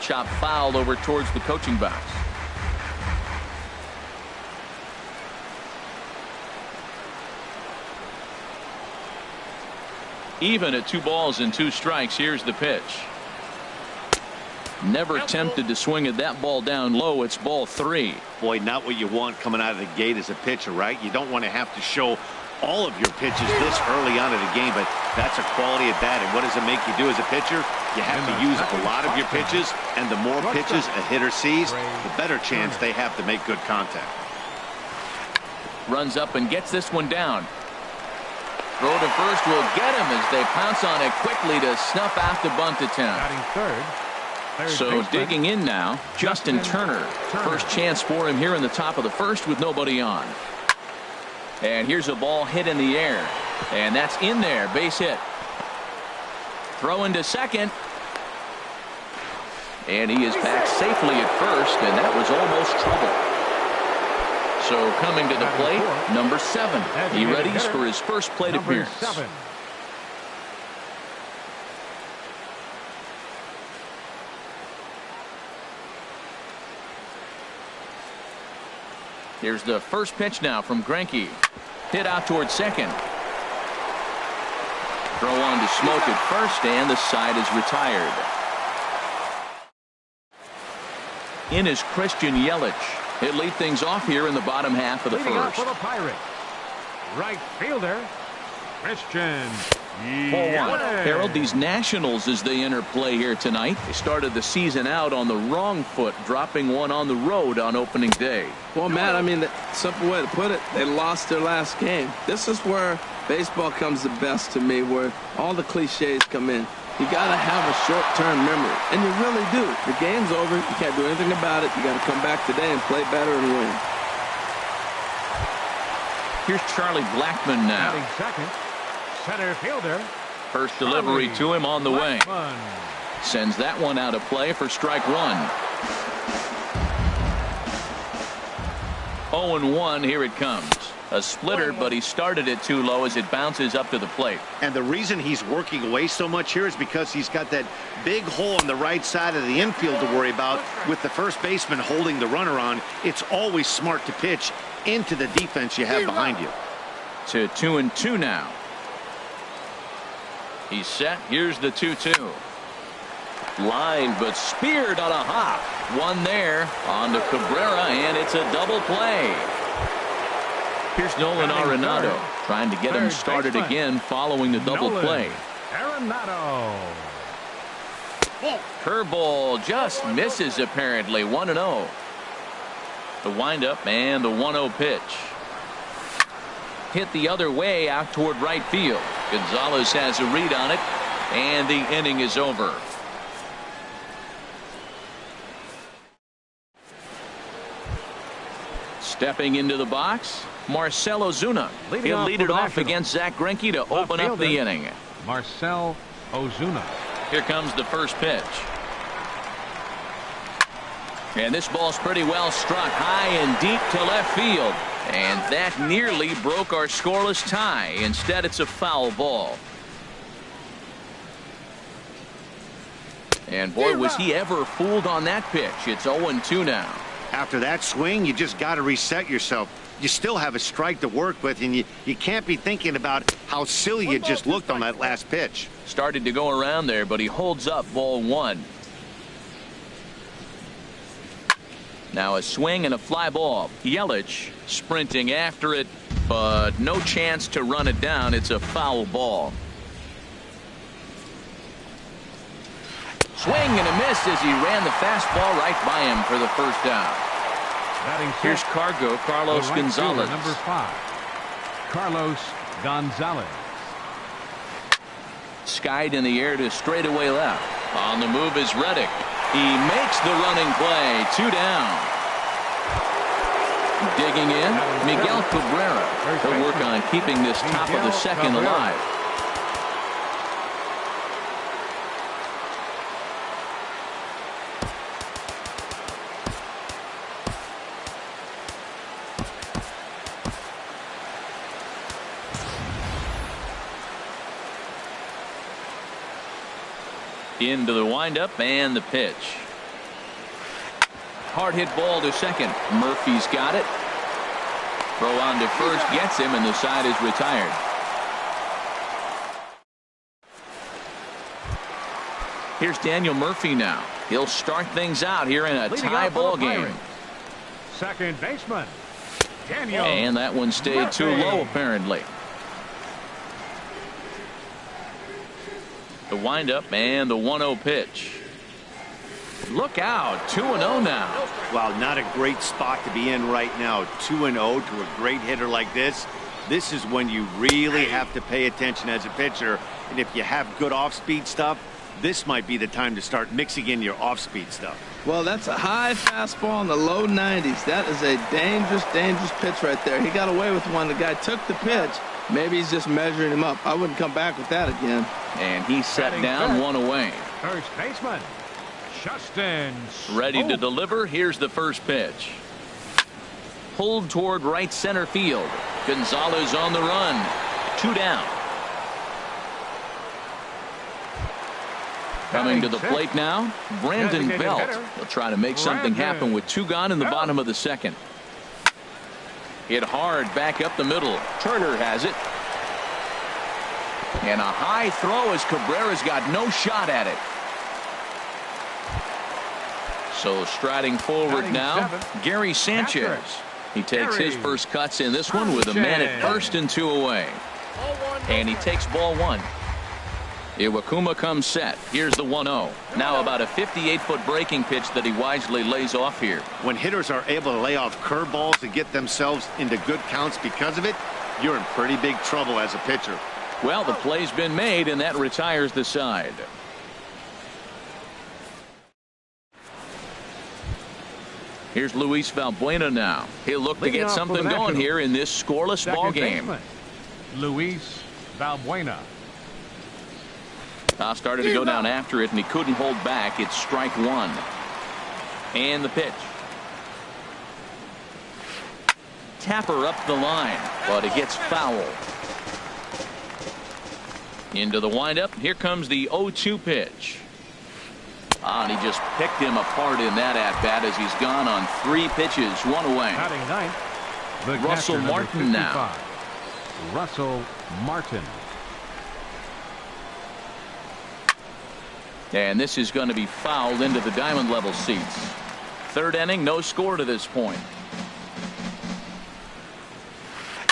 Chop foul over towards the coaching box. Even at 2 balls and 2 strikes. Here's the pitch. Never tempted to swing at that ball down low. It's ball 3. Boy, not what you want coming out of the gate as a pitcher, right? You don't want to have to show all of your pitches this early on in the game, but that's a quality at bat. And what does it make you do as a pitcher? You have to use a lot of your pitches, and the more pitches a hitter sees, the better chance they have to make good contact. Runs up and gets this one down. Throw to first will get him as they pounce on it quickly to snuff out the bunt attempt. Batting third So digging in now, Justin Turner. First chance for him here in the top of the first with nobody on. And here's a ball hit in the air. And that's in there. Base hit. Throw into second. And he is back safely at first, and that was almost trouble. So coming to the plate, number 7. He readies for his first plate appearance. 7. Here's the first pitch now from Greinke. Hit out towards second. Throw on to Smoke at first, and the side is retired. In is Christian Yelich. He'll lead things off here in the bottom half of the Leading off first. for the Pirates, right fielder Christian Yelich. Harold, these Nationals as they enter play here tonight. They started the season out on the wrong foot, dropping one on the road on opening day. Well, Matt, I mean, the simple way to put it, they lost their last game. This is where baseball comes the best to me, where all the cliches come in. You got to have a short-term memory, and you really do. The game's over. You can't do anything about it. You got to come back today and play better and win. Here's Charlie Blackmon now. Batting second, center fielder. First delivery to him on the way. Sends that one out of play for strike 1. 0-1. Here it comes. A splitter, but he started it too low as it bounces up to the plate. And the reason he's working away so much here is because he's got that big hole on the right side of the infield to worry about. With the first baseman holding the runner on, it's always smart to pitch into the defense you have behind you. To 2-2 now. He's set. Here's the 2-2. Line, but speared on a hop. One there on to Cabrera, and it's a double play. Here's Nolan Arenado trying to get him started again following the double play. Arenado. Curveball just misses apparently. 1-0. The windup and the 1-0 pitch. hit the other way out toward right field. Gonzalez has a read on it, and the inning is over. Stepping into the box, Marcell Ozuna. He'll lead it off against Zach Greinke to open up the inning. Marcell Ozuna. Here comes the first pitch. And this ball's pretty well struck high and deep to left field. And that nearly broke our scoreless tie. Instead, it's a foul ball. And boy, was he ever fooled on that pitch. It's 0-2 now. After that swing, you just got to reset yourself. You still have a strike to work with, and you can't be thinking about how silly you just looked on that last pitch. Started to go around there, but he holds up ball one. Now a swing and a fly ball. Yelich sprinting after it, but no chance to run it down. It's a foul ball. Swing and a miss as he ran the fastball right by him for the first down. Here's Carlos Gonzalez. Number 5, Carlos Gonzalez. Skied in the air to straightaway left. On the move is Reddick. He makes the running play. 2 down. Digging in, Miguel Cabrera. He'll work on keeping this top of the second alive. Into the windup and the pitch. Hard hit ball to second. Murphy's got it. Throw on to first gets him, and the side is retired. Here's Daniel Murphy now. He'll start things out here in a tie ball game. Second baseman, Daniel. And that one stayed too low apparently. The windup and the 1-0 pitch. Look out, 2-0 now. Well, not a great spot to be in right now. 2-0 to a great hitter like this. This is when you really have to pay attention as a pitcher. And if you have good off-speed stuff, this might be the time to start mixing in your off-speed stuff. Well, that's a high fastball in the low 90s. That is a dangerous, dangerous pitch right there. He got away with one. The guy took the pitch. Maybe he's just measuring him up. I wouldn't come back with that again. And he's set down, one away. First baseman, Justin. Ready to deliver. Here's the first pitch. Pulled toward right center field. Gonzalez on the run. 2 down. Coming to the plate now, Brandon Belt. He'll try to make something happen with 2 gone in the bottom of the second. Hit hard back up the middle. Turner has it. And a high throw as Cabrera's got no shot at it. So striding forward now, Gary Sanchez. He takes his first cuts in this one with a man at first and 2 away. And he takes ball 1. Iwakuma comes set. Here's the 1-0. Now about a 58-foot breaking pitch that he wisely lays off here. When hitters are able to lay off curveballs and get themselves into good counts because of it, you're in pretty big trouble as a pitcher. Well, the play's been made, and that retires the side. Here's Luis Valbuena now. He'll look to get something going here in this scoreless ball game. Luis Valbuena. Started to go down after it, and he couldn't hold back. It's strike 1. And the pitch. Tapper up the line, but it gets foul. Into the windup. Here comes the 0-2 pitch. And he just picked him apart in that at-bat as he's gone on 3 pitches, 1 away. Russell Martin now. Russell Martin. And this is going to be fouled into the diamond level seats. 3rd inning, no score to this point.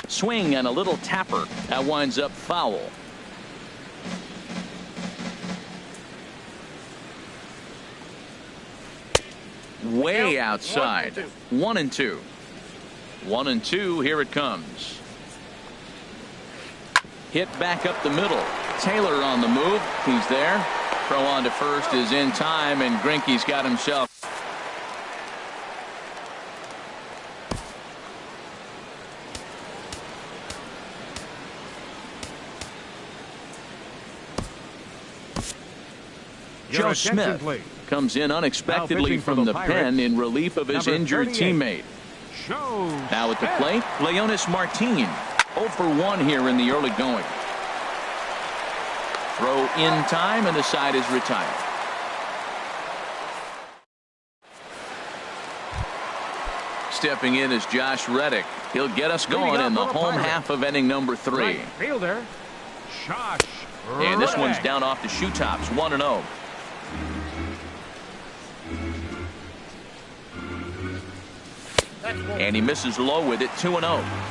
Swing and a little tapper. That winds up foul. Way outside. 1-2. 1-2. Here it comes. Hit back up the middle. Taylor on the move. He's there. Throw on to first is in time, and Greinke's got himself. Joe Smith comes in unexpectedly from the pen in relief of his injured teammate. Now at the plate, Leonys Martin. 0 for 1 here in the early going. Throw in time, and the side is retired. Stepping in is Josh Reddick. He'll get us going in the home half of inning number 3. Right fielder, Josh And this Reddick. one's down off the shoe tops, 1-0. And he misses low with it, 2-0.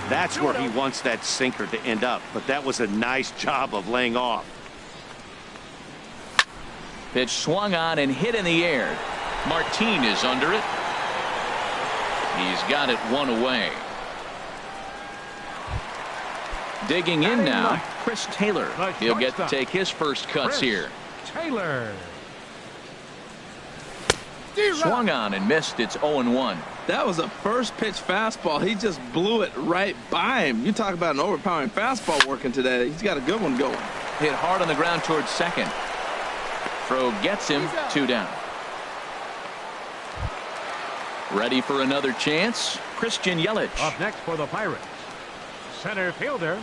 That's where he wants that sinker to end up, but that was a nice job of laying off. Pitch swung on and hit in the air. Martin is under it. He's got it 1 away. Digging in now, Chris Taylor. He'll get to take his first cuts here. Taylor. Swung on and missed. It's 0-1. That was a first pitch fastball. He just blew it right by him. You talk about an overpowering fastball working today. He's got a good one going. Hit hard on the ground towards second. Throw gets him, 2 down. Ready for another chance. Christian Yelich. Up next for the Pirates, center fielder.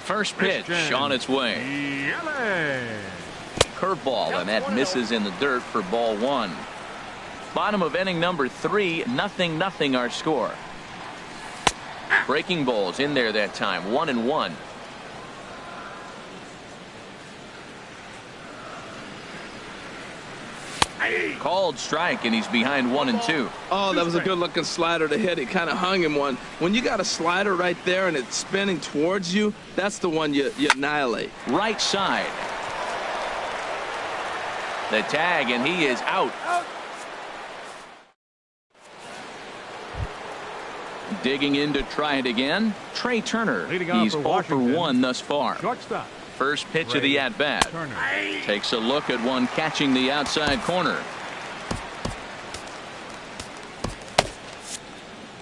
First pitch Christian on its way. Yelich. Curveball, and that misses in the dirt for ball 1. Bottom of inning number 3, 0-0 our score. Breaking balls in there that time, 1-1. Called strike, and he's behind 1-2. Oh, that was a good looking slider to hit. He kind of hung him one. When you got a slider right there and it's spinning towards you, that's the one you annihilate. Right side. The tag, and he is out. Digging in to try it again, Trey Turner. Leading off He's for 0 for Washington. 1 thus far. Shortstop. First pitch of Trey the at-bat. Turner. Takes a look at one catching the outside corner.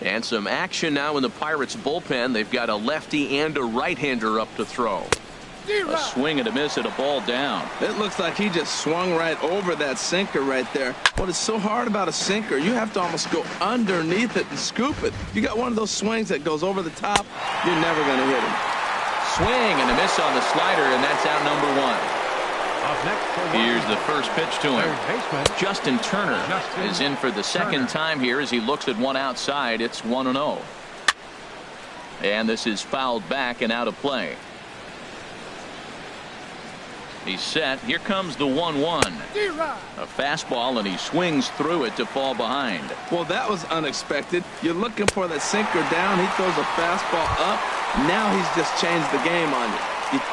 And some action now in the Pirates bullpen. They've got a lefty and a right-hander up to throw. A swing and a miss at a ball down. It looks like he just swung right over that sinker right there. What is so hard about a sinker, you have to almost go underneath it and scoop it. You got one of those swings that goes over the top, you're never going to hit him. Swing and a miss on the slider, and that's out number 1. Up next for Here's Washington, the first pitch to him. third baseman. Justin Turner Justin is in for the second Turner. time here as he looks at one outside. It's 1-0. And this is fouled back and out of play. He's set. Here comes the 1-1. A fastball, and he swings through it to fall behind. Well, that was unexpected. You're looking for that sinker down. He throws a fastball up. Now he's just changed the game on you.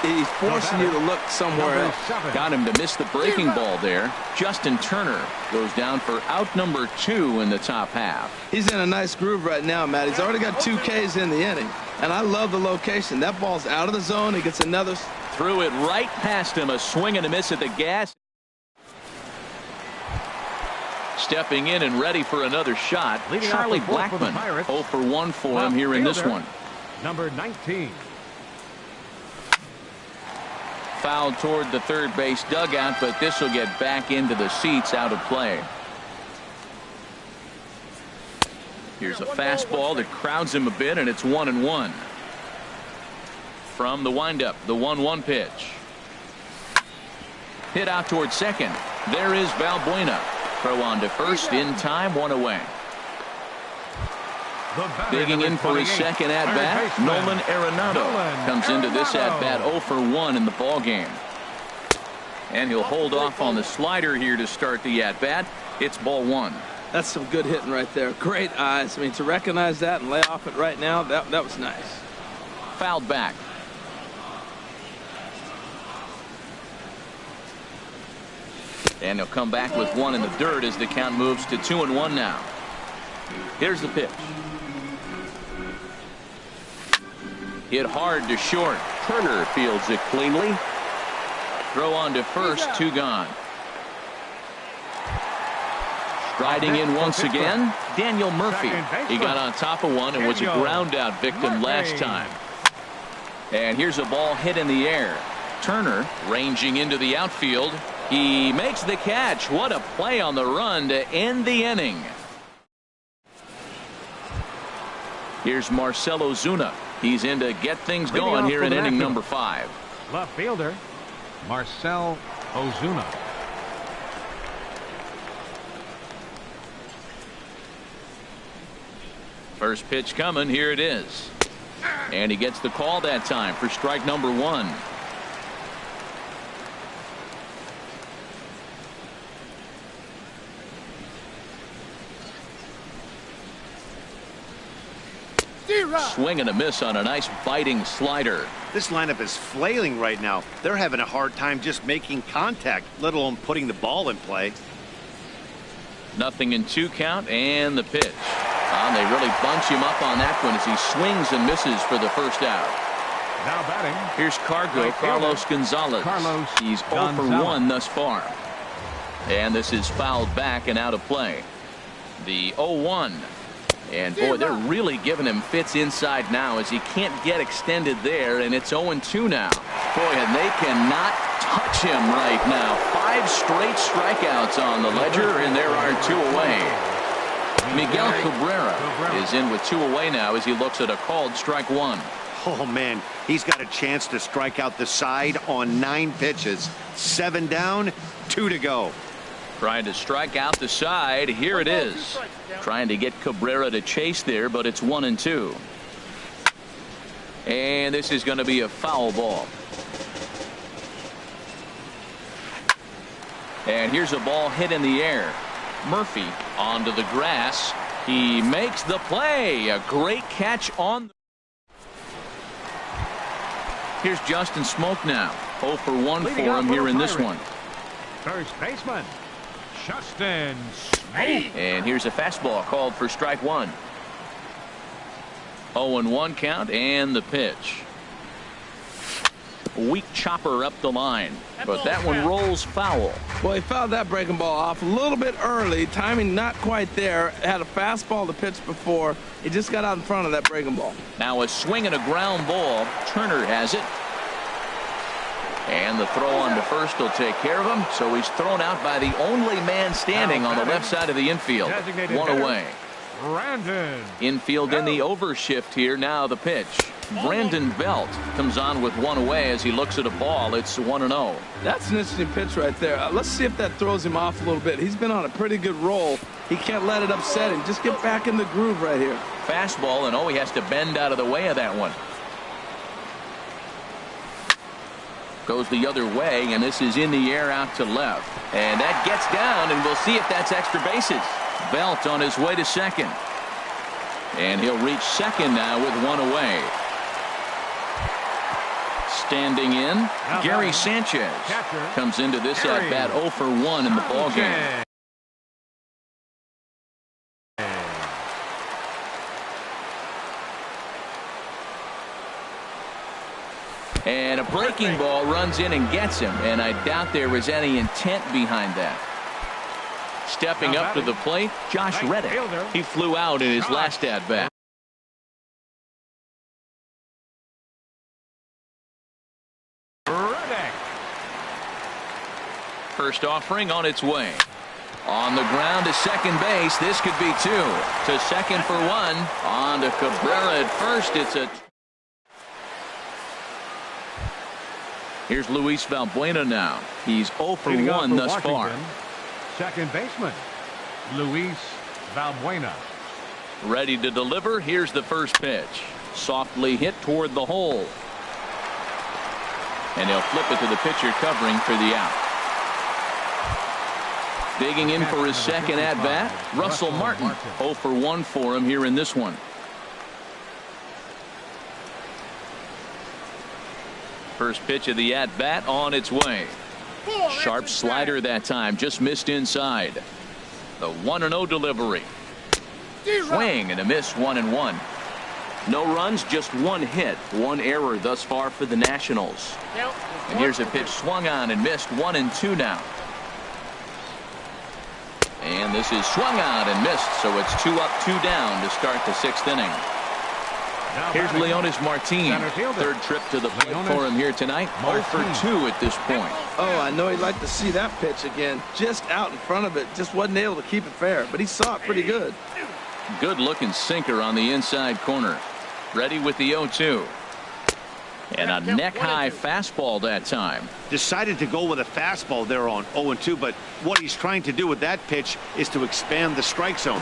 He's forcing you to look somewhere Number else. 7. Got him to miss the breaking ball there. Justin Turner goes down for out number 2 in the top half. He's in a nice groove right now, Matt. He's already got 2 Ks in the inning. And I love the location. That ball's out of the zone. He gets another. Threw it right past him. A swing and a miss at the gas. Stepping in and ready for another shot, Leading off Charlie the fourth for the Blackmon. Pirates. 0 for 1 for him Left here in this fielder, one. Number 19. Fouled toward the third base dugout, but this will get back into the seats, out of play. Here's a fastball that crowds him a bit, and it's 1-1. From the windup, the 1-1 pitch. Hit out toward second. There is Valbuena. Throw on to first in time, 1 away. Digging in for his second at-bat, Nolan Arenado comes into this at-bat 0 for 1 in the ball game. And he'll hold off on the slider here to start the at-bat. It's ball 1. That's some good hitting right there. Great eyes. I mean, to recognize that and lay off it right now, that was nice. Fouled back. And he'll come back with one in the dirt as the count moves to 2-1 now. Here's the pitch. Hit hard to short. Turner fields it cleanly. Throw on to first, 2 gone. Striding in once again, Daniel Murphy. He got on top of one and was a ground out victim last time. And here's a ball hit in the air. Turner ranging into the outfield. He makes the catch. What a play on the run to end the inning. Here's Marcell Ozuna. He's in to get things going here in inning number 5. Left fielder, Marcell Ozuna. First pitch coming. Here it is. And he gets the call that time for strike number 1. Swing and a miss on a nice biting slider. This lineup is flailing right now. They're having a hard time just making contact, let alone putting the ball in play. 0-2 count and the pitch. They really bunch him up on that one as he swings and misses for the first out. Now batting. Here's Carlos Gonzalez. He's 0 for 1 thus far. And this is fouled back and out of play. The 0-1. And boy, they're really giving him fits inside now as he can't get extended there, and it's 0-2 now. Boy, and they cannot touch him right now. 5 straight strikeouts on the ledger, and there are 2 away. Miguel Cabrera is in with 2 away now as he looks at a called strike 1. Oh, man, he's got a chance to strike out the side on 9 pitches. 7 down, 2 to go. Trying to strike out the side. Here it is. Trying to get Cabrera to chase there, but it's 1-2. And this is going to be a foul ball. And here's a ball hit in the air. Murphy onto the grass. He makes the play. A great catch on. Here's Justin Smoke now. 0 for 1 for him here in this one. First baseman, Justin Smoke. And here's a fastball called for strike 1. 0-1 count and the pitch. Weak chopper up the line, but that one rolls foul. Well, he fouled that breaking ball off a little bit early. Timing not quite there. Had a fastball to pitch before. He just got out in front of that breaking ball. Now a swing and a ground ball. Turner has it. And the throw on to first will take care of him. So he's thrown out by the only man standing on the left side of the infield. 1 away. Brandon. Infield in the overshift here. Now the pitch. Brandon Belt comes on with 1 away as he looks at a ball. It's 1-0. That's an interesting pitch right there. Let's see if that throws him off a little bit. He's been on a pretty good roll. He can't let it upset him. Just get back in the groove right here. Fastball, and he has to bend out of the way of that one. Goes the other way, and this is in the air out to left. And that gets down, and we'll see if that's extra bases. Belt on his way to second. And he'll reach second now with 1 away. Standing in, Gary Sanchez comes into this at bat 0 for 1 in the ball game. And a breaking ball runs in and gets him, and I doubt there was any intent behind that. Stepping up to the plate, Josh Reddick. He flew out in his last at bat. First offering on its way. On the ground to second base. This could be 2. To second for 1. On to Cabrera at first. It's a. Here's Luis Valbuena now. He's 0 for 1 thus far. Second baseman, Luis Valbuena. Ready to deliver. Here's the first pitch. Softly hit toward the hole. And he'll flip it to the pitcher covering for the out. Digging in for his second at-bat, Russell Martin. 0 for 1 for him here in this one. First pitch of the at-bat on its way. Sharp slider that time, just missed inside. The 1-0 delivery. Swing and a miss, 1-1. No runs, just one hit, one error thus far for the Nationals. And here's a pitch swung on and missed. 1-2 now. And this is swung on and missed, so it's 2 up, 2 down to start the 6th inning. Here's Leonis Martin. Third trip to the plate for him here tonight. 0 for 2 at this point. Oh, I know he'd like to see that pitch again. Just out in front of it. Just wasn't able to keep it fair, but he saw it pretty good. Good looking sinker on the inside corner. Ready with the 0-2. And a neck-high fastball that time. Decided to go with a fastball there on 0-2, but what he's trying to do with that pitch is to expand the strike zone.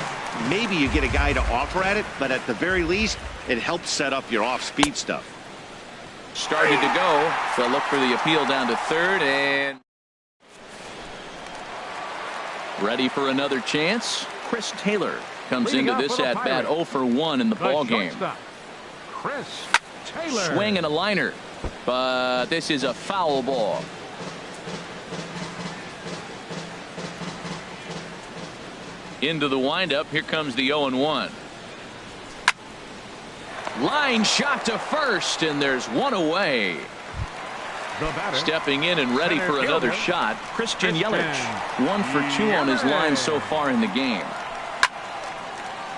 Maybe you get a guy to offer at it, but at the very least, it helps set up your off-speed stuff. Started to go. They'll look for the appeal down to third, and ready for another chance. Chris Taylor comes into this at-bat 0 for 1 in the ball game. Chris Taylor. Swing and a liner, but this is a foul ball. Into the windup. Here comes the 0-1. Line shot to first, and there's one away. Stepping in and ready for another shot, Christian Yelich. 1 for 2 on his line so far in the game.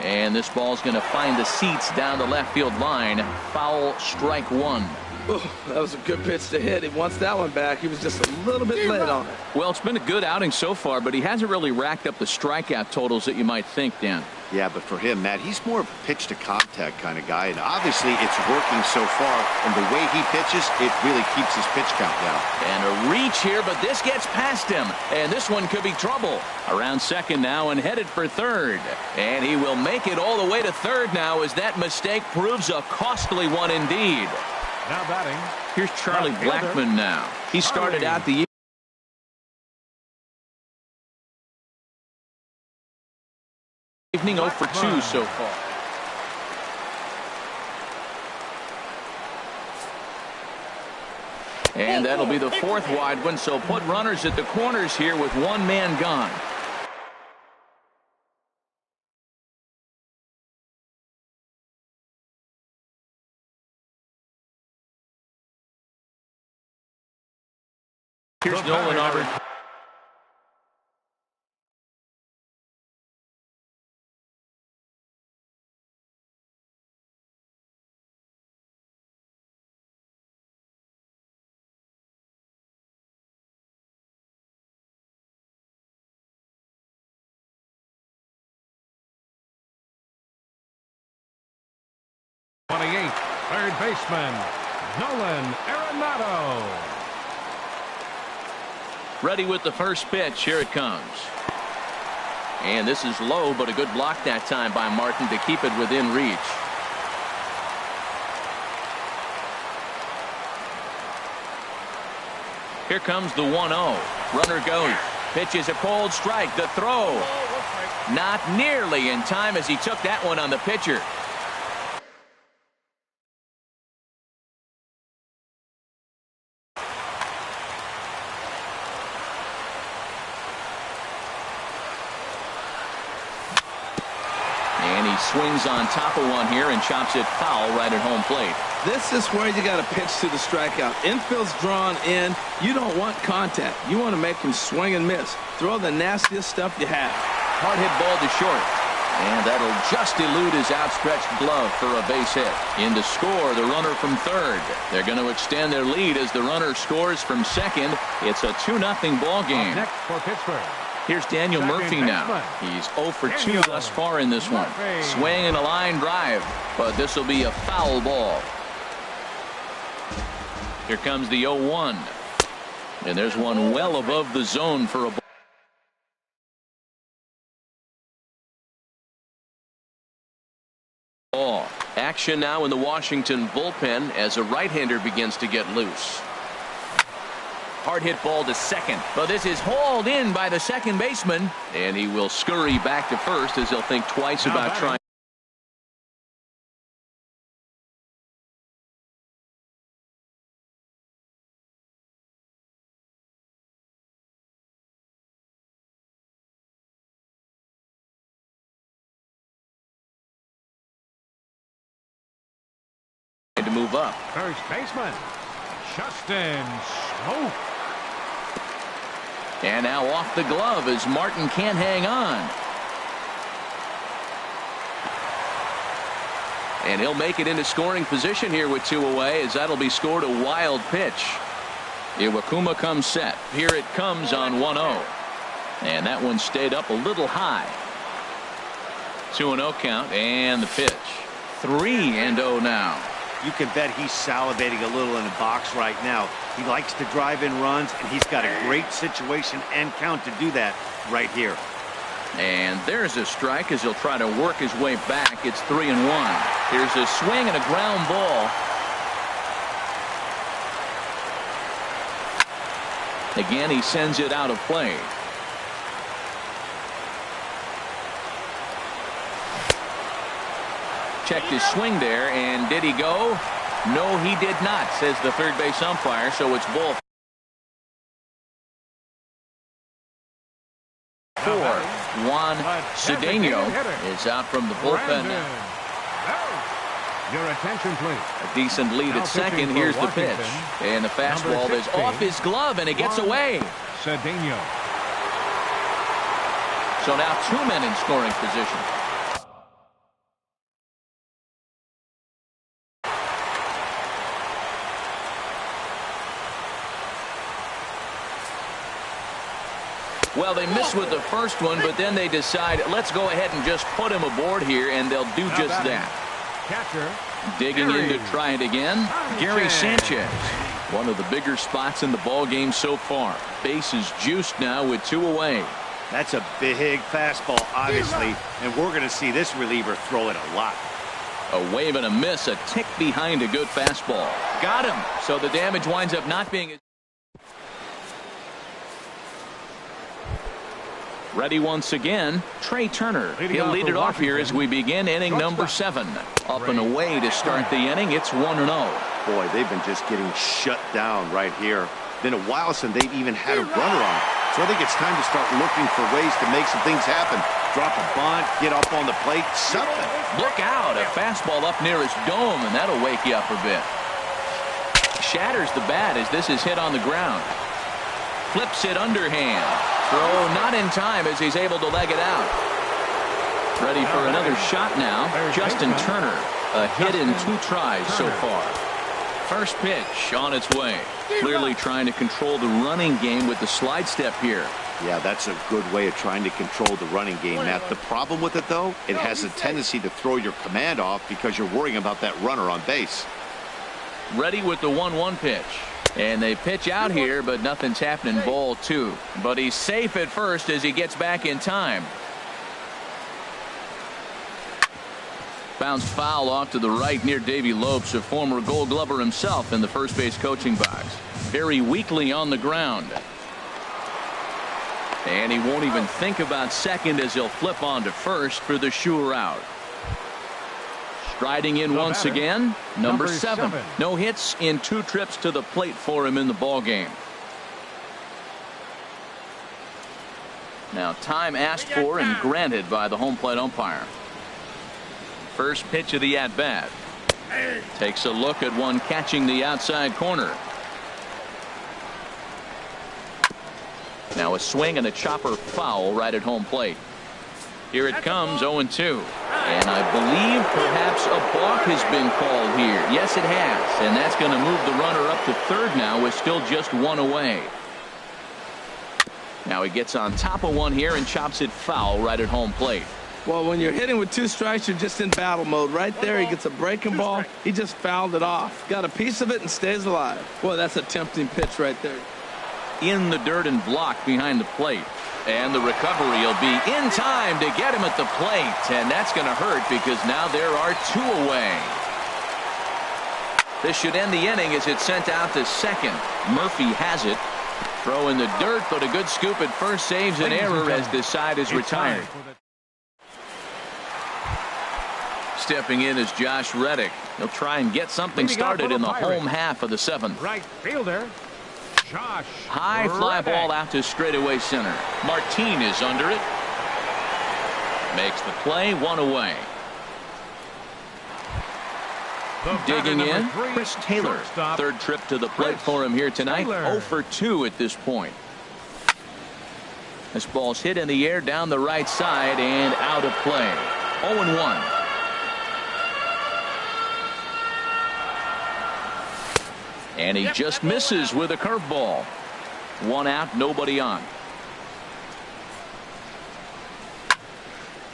And this ball's going to find the seats down the left field line. Foul, strike 1. Ooh, that was a good pitch to hit. He wants that one back. He was just a little bit late on it. Well, it's been a good outing so far, but he hasn't really racked up the strikeout totals that you might think, Dan. Yeah, but for him, Matt, he's more of a pitch to contact kind of guy, and obviously it's working so far, and the way he pitches, it really keeps his pitch count down. And a reach here, but this gets past him, and this one could be trouble. Around second now and headed for third, and he will make it all the way to third now as that mistake proves a costly one indeed. Now batting. Here's Charlie Blackmon now. He started out the evening 0 for 2 so far. And that'll be the 4th wide one, so put runners at the corners here with one man gone. Here's Nolan Arbor. Third baseman, Nolan Arenado. Ready with the first pitch. Here it comes. And this is low, but a good block that time by Martin to keep it within reach. Here comes the 1-0. Runner goes. Pitch is a cold strike. The throw. Not nearly in time as he took that one on the pitcher. And he swings on top of one here and chops it foul right at home plate. This is where you got to pitch to the strikeout. Infield's drawn in. You don't want contact. You want to make him swing and miss. Throw the nastiest stuff you have. Hard hit ball to short. And that'll just elude his outstretched glove for a base hit. In to score, the runner from third. They're going to extend their lead as the runner scores from second. It's a 2-0 ball game. Next for Pittsburgh. Here's Daniel Murphy now. He's 0 for 2 thus far in this one. Swing and a line drive, but this will be a foul ball. Here comes the 0-1. And there's one well above the zone for a ball. Action now in the Washington bullpen as a right-hander begins to get loose. Hard hit ball to second, but this is hauled in by the second baseman, and he will scurry back to first as he'll think twice about trying. move up. First baseman, Justin Smoke. And now off the glove as Martin can't hang on. And he'll make it into scoring position here with 2 away, as that'll be scored a wild pitch. Iwakuma comes set. Here it comes on 1-0. And that one stayed up a little high. 2-0 count and the pitch. 3-0 now. You can bet he's salivating a little in the box right now. He likes to drive in runs, and he's got a great situation and count to do that right here. And there's a strike as he'll try to work his way back. It's 3-1. Here's a swing and a ground ball. Again, he sends it out of play. Checked his swing there, and did he go? No, he did not, says the third base umpire, so it's ball 4. Juan Cedeno is out from the bullpen now. Your attention, please. A decent lead at second. Here's the pitch. And the fastball is off his glove, and it gets away. Cedeno. So now 2 men in scoring position. Well, they miss with the first one, but then they decide, let's go ahead and just put him aboard here, and they'll do just that. Catcher. Digging in to try it again, Gary Sanchez. One of the bigger spots in the ball game so far. Base is juiced now with 2 away. That's a big fastball, obviously, and we're going to see this reliever throw it a lot. A wave and a miss, a tick behind a good fastball. Got him. So the damage winds up not being... Ready once again, Trey Turner. He'll lead it off here as we begin inning number 7. Up and away to start the inning. It's 1-0. Boy, they've been just getting shut down right here. Been a while since they've even had a runner on. So I think it's time to start looking for ways to make some things happen. Drop a bunt, get up on the plate, something. Look out, a fastball up near his dome, and that'll wake you up a bit. Shatters the bat as this is hit on the ground. Flips it underhand. Throw not in time as he's able to leg it out. Ready for another shot now. Justin Turner. A hit in 2 tries so far. First pitch on its way. Clearly trying to control the running game with the slide step here. Yeah, that's a good way of trying to control the running game, Matt. The problem with it, though, it has a tendency to throw your command off because you're worrying about that runner on base. Ready with the 1-1 pitch. And they pitch out here, but nothing's happening. Ball 2. But he's safe at first as he gets back in time. Bounced foul off to the right near Davey Lopes, a former Gold Glover himself in the first base coaching box. Very weakly on the ground. And he won't even think about second as he'll flip on to first for the sure out. Striding in once again, number 7. No hits in 2 trips to the plate for him in the ball game. Now time asked for and granted by the home plate umpire. First pitch of the at-bat. Takes a look at one catching the outside corner. Now a swing and a chopper foul right at home plate. Here it comes, 0-2. And I believe perhaps a balk has been called here. Yes, it has. And that's going to move the runner up to third now with still just 1 away. Now he gets on top of one here and chops it foul right at home plate. Well, when you're hitting with 2 strikes, you're just in battle mode. Right there, he gets a breaking ball. He just fouled it off. Got a piece of it and stays alive. Boy, that's a tempting pitch right there. In the dirt and blocked behind the plate. And the recovery will be in time to get him at the plate. And that's going to hurt because now there are 2 away. This should end the inning as it's sent out to second. Murphy has it. Throw in the dirt, but a good scoop at first saves an error as this side is retired. Stepping in is Josh Reddick. He'll try and get something started in the home half of the 7th. Right fielder, Josh High fly Reddick. ball out to straightaway center. Martin is under it. Makes the play, 1 away. Digging in, Chris Taylor. Third trip to the plate for him here tonight. 0 for 2 at this point. This ball's hit in the air down the right side and out of play. 0-1. And he just misses with a curveball. 1 out, nobody on.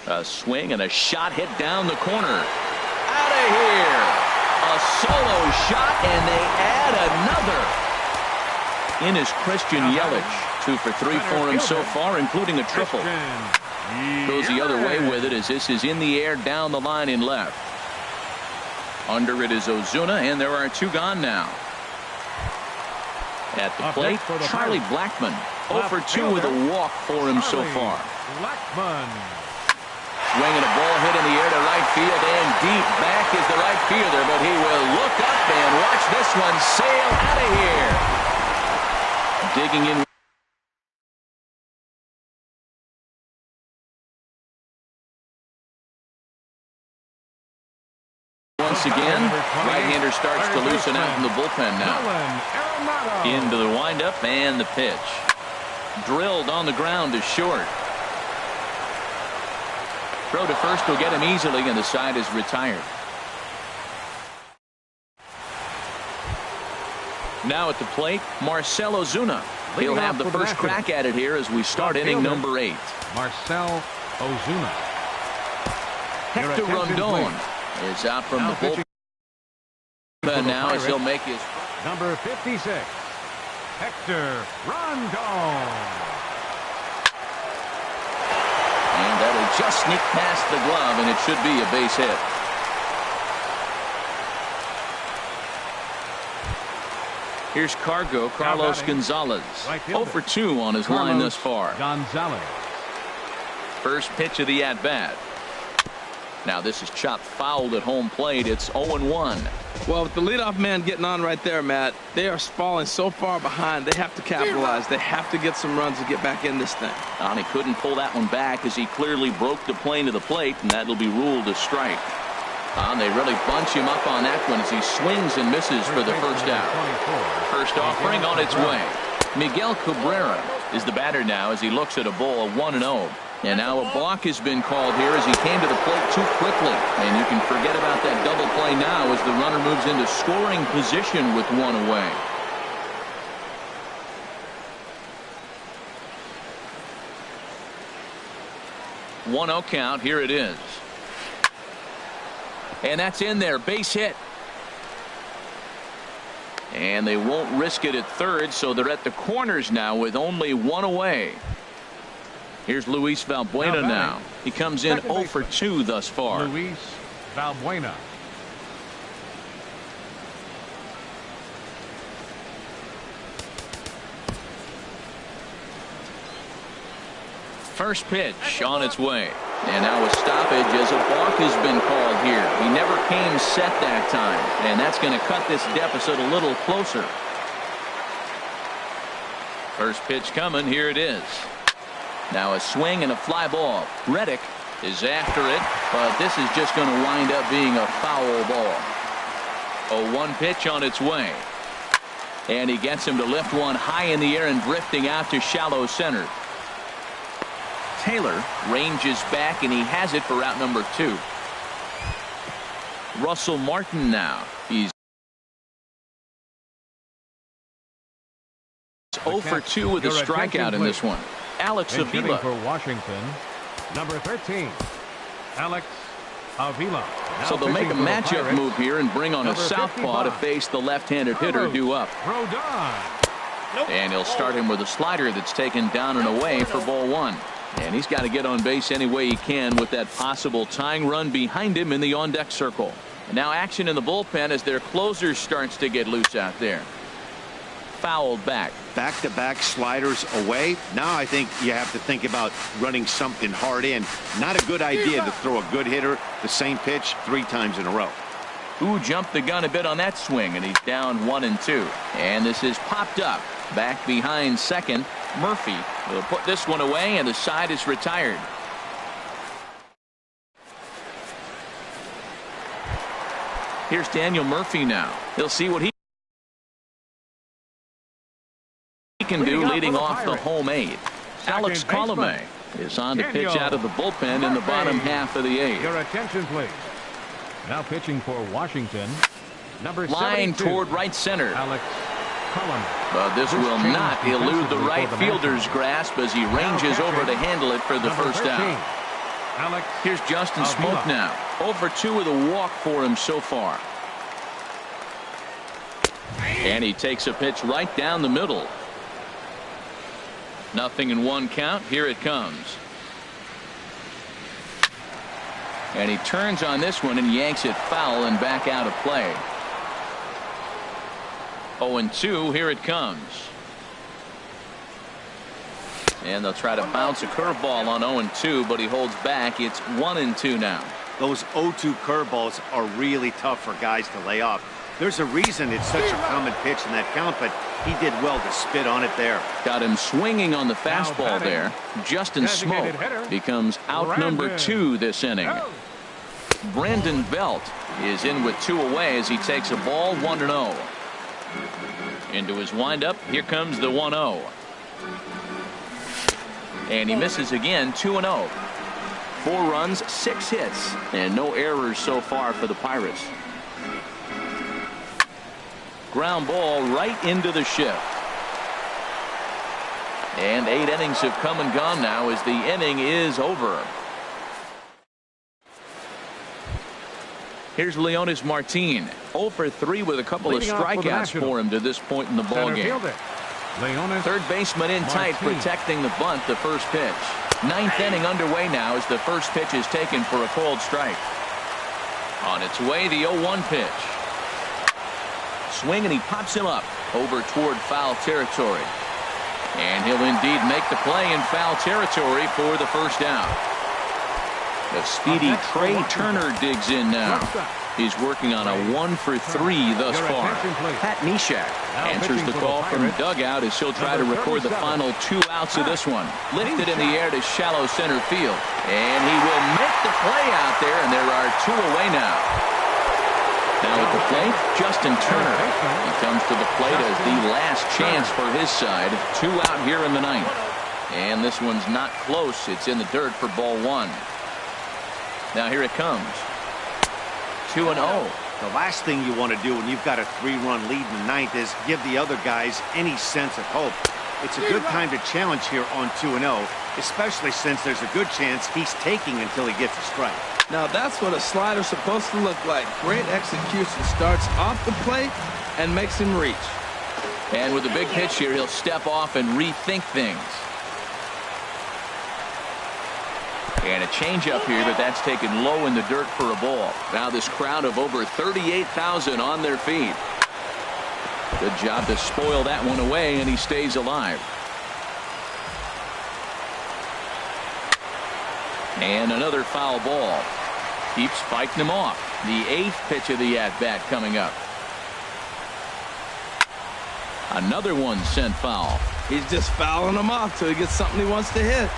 A swing and a shot hit down the corner. Out of here. A solo shot, and they add another. In is Christian Yelich. 2 for 3 for him so far, including a triple. Goes the other way with it as this is in the air down the line in left. Under it is Ozuna, and there are 2 gone now. At the plate, Charlie Blackmon. 0 for 2 with a walk for him so far. Swinging a ball hit in the air to right field, and deep back is the right fielder, but he will look up and watch this one sail out of here. Digging in. Once again, right-hander starts to loosen out in the bullpen now. Into the windup and the pitch. Drilled on the ground to short. Throw to first will get him easily, and the side is retired. Now at the plate, Marcell Ozuna. He'll have the first crack at it here as we start inning number 8. Marcell Ozuna. Hector Rondon is out from the bullpen now as he'll make his number 56, Hector Rondon. And that'll just sneak past the glove, and it should be a base hit. Here's Carlos Gonzalez. 0 for 2 on his line thus far. Gonzalez. First pitch of the at-bat. Now this is chopped fouled at home plate. It's 0-1. Well, with the leadoff man getting on right there, Matt, they are falling so far behind. They have to capitalize. They have to get some runs to get back in this thing. And he couldn't pull that one back as he clearly broke the plane to the plate, and that'll be ruled a strike. And they really bunch him up on that one as he swings and misses for the first out. First offering on its way. Miguel Cabrera is the batter now as he looks at a ball of 1-0. And now a balk has been called here as he came to the plate too quickly. And you can forget about that double play now as the runner moves into scoring position with 1 away. One 0 count. Here it is. And that's in there. Base hit. And they won't risk it at third, so they're at the corners now with only 1 away. Here's Luis Valbuena now. He comes in 0 for 2 thus far. Luis Valbuena. First pitch on its way. And now a stoppage as a balk has been called here. He never came set that time. And that's going to cut this deficit a little closer. First pitch coming. Here it is. Now a swing and a fly ball. Reddick is after it, but this is just going to wind up being a foul ball. A 1 pitch on its way. And he gets him to lift one high in the air and drifting out to shallow center. Taylor ranges back, and he has it for out number 2. Russell Martin now. He's 0 for 2 with a strikeout in this one. Alex Avila. For Washington, number 13, Alex Avila. So they'll make a matchup move here and bring on a southpaw to face the left-handed hitter due up. And he'll start him with a slider that's taken down and away for ball 1. And he's got to get on base any way he can with that possible tying run behind him in the on-deck circle. And now action in the bullpen as their closer starts to get loose out there. Fouled back. Back-to-back sliders away. Now I think you have to think about running something hard in. Not a good idea to throw a good hitter the same pitch 3 times in a row. Who jumped the gun a bit on that swing, and he's down 1-2. And this is popped up. Back behind second. Murphy will put this one away, and the side is retired. Here's Daniel Murphy now. He'll see what he can do leading off the home 8. Alex Colomé is on to pitch out of the bullpen in the bottom half of the 8th. Your attention, please. Now pitching for Washington, number line 72, toward right center. Alex Colomé. But this will not elude the right fielder's grasp as he ranges over to handle it for the first out. Here's Justin Smoke now. 0 for 2 with a walk for him so far. And he takes a pitch right down the middle. 0-1 count. Here it comes. And he turns on this one and yanks it foul and back out of play. 0-2. Here it comes. And they'll try to bounce a curveball on 0-2, but he holds back. It's 1-2 now. Those 0-2 curveballs are really tough for guys to lay off. There's a reason it's such a common pitch in that count, but he did well to spit on it there. Got him swinging on the fastball there. Justin Smoke becomes out number 2 this inning. Brandon Belt is in with 2 away as he takes a ball 1-0. Into his windup. Here comes the 1-0. And he misses again. 2-0. 4 runs, 6 hits, and no errors so far for the Pirates. Ground ball right into the shift. And 8 innings have come and gone now as the inning is over. Here's Leonis Martin. 0 for 3 with a couple of strikeouts for him to this point in the ballgame. Third baseman in tight, protecting the bunt, the first pitch. 9th inning underway now as the first pitch is taken for a called strike. On its way, the 0-1 pitch. Swing, and he pops him up over toward foul territory. And he'll indeed make the play in foul territory for the first down. The speedy Trey Turner digs in now. He's working on a 1 for 3 thus far. Pat Neshek answers the call from dugout as he'll try to record the final 2 outs of this one. Lifted in the air to shallow center field. And he will make the play out there, and there are 2 away now. Now at the plate, Justin Turner. He comes to the plate as the last chance for his side. 2 out here in the 9th. And this one's not close. It's in the dirt for ball 1. Now here it comes. 2-0. The last thing you want to do when you've got a 3-run lead in the 9th is give the other guys any sense of hope. It's a good time to challenge here on 2-0, especially since there's a good chance he's taking until he gets a strike. Now that's what a slider's supposed to look like. Great execution. Starts off the plate and makes him reach. And with a big pitch here, he'll step off and rethink things. And a changeup here, but that's taken low in the dirt for a ball. Now this crowd of over 38,000 on their feet. Good job to spoil that one away, and he stays alive. And another foul ball. Keeps fighting him off. The 8th pitch of the at-bat coming up. Another one sent foul. He's just fouling him off till he gets something he wants to hit.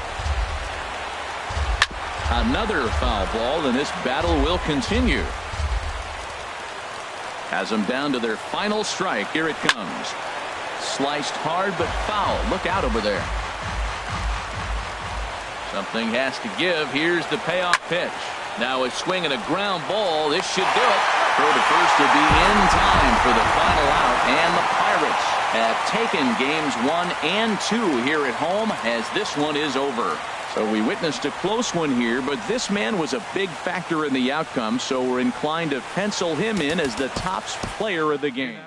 Another foul ball, and this battle will continue. Has them down to their final strike. Here it comes. Sliced hard, but foul. Look out over there. Something has to give. Here's the payoff pitch. Now a swing and a ground ball. This should do it. Throw to first to be in time for the final out. And the Pirates have taken games 1 and 2 here at home as this one is over. So we witnessed a close one here, but this man was a big factor in the outcome, so we're inclined to pencil him in as the top player of the game.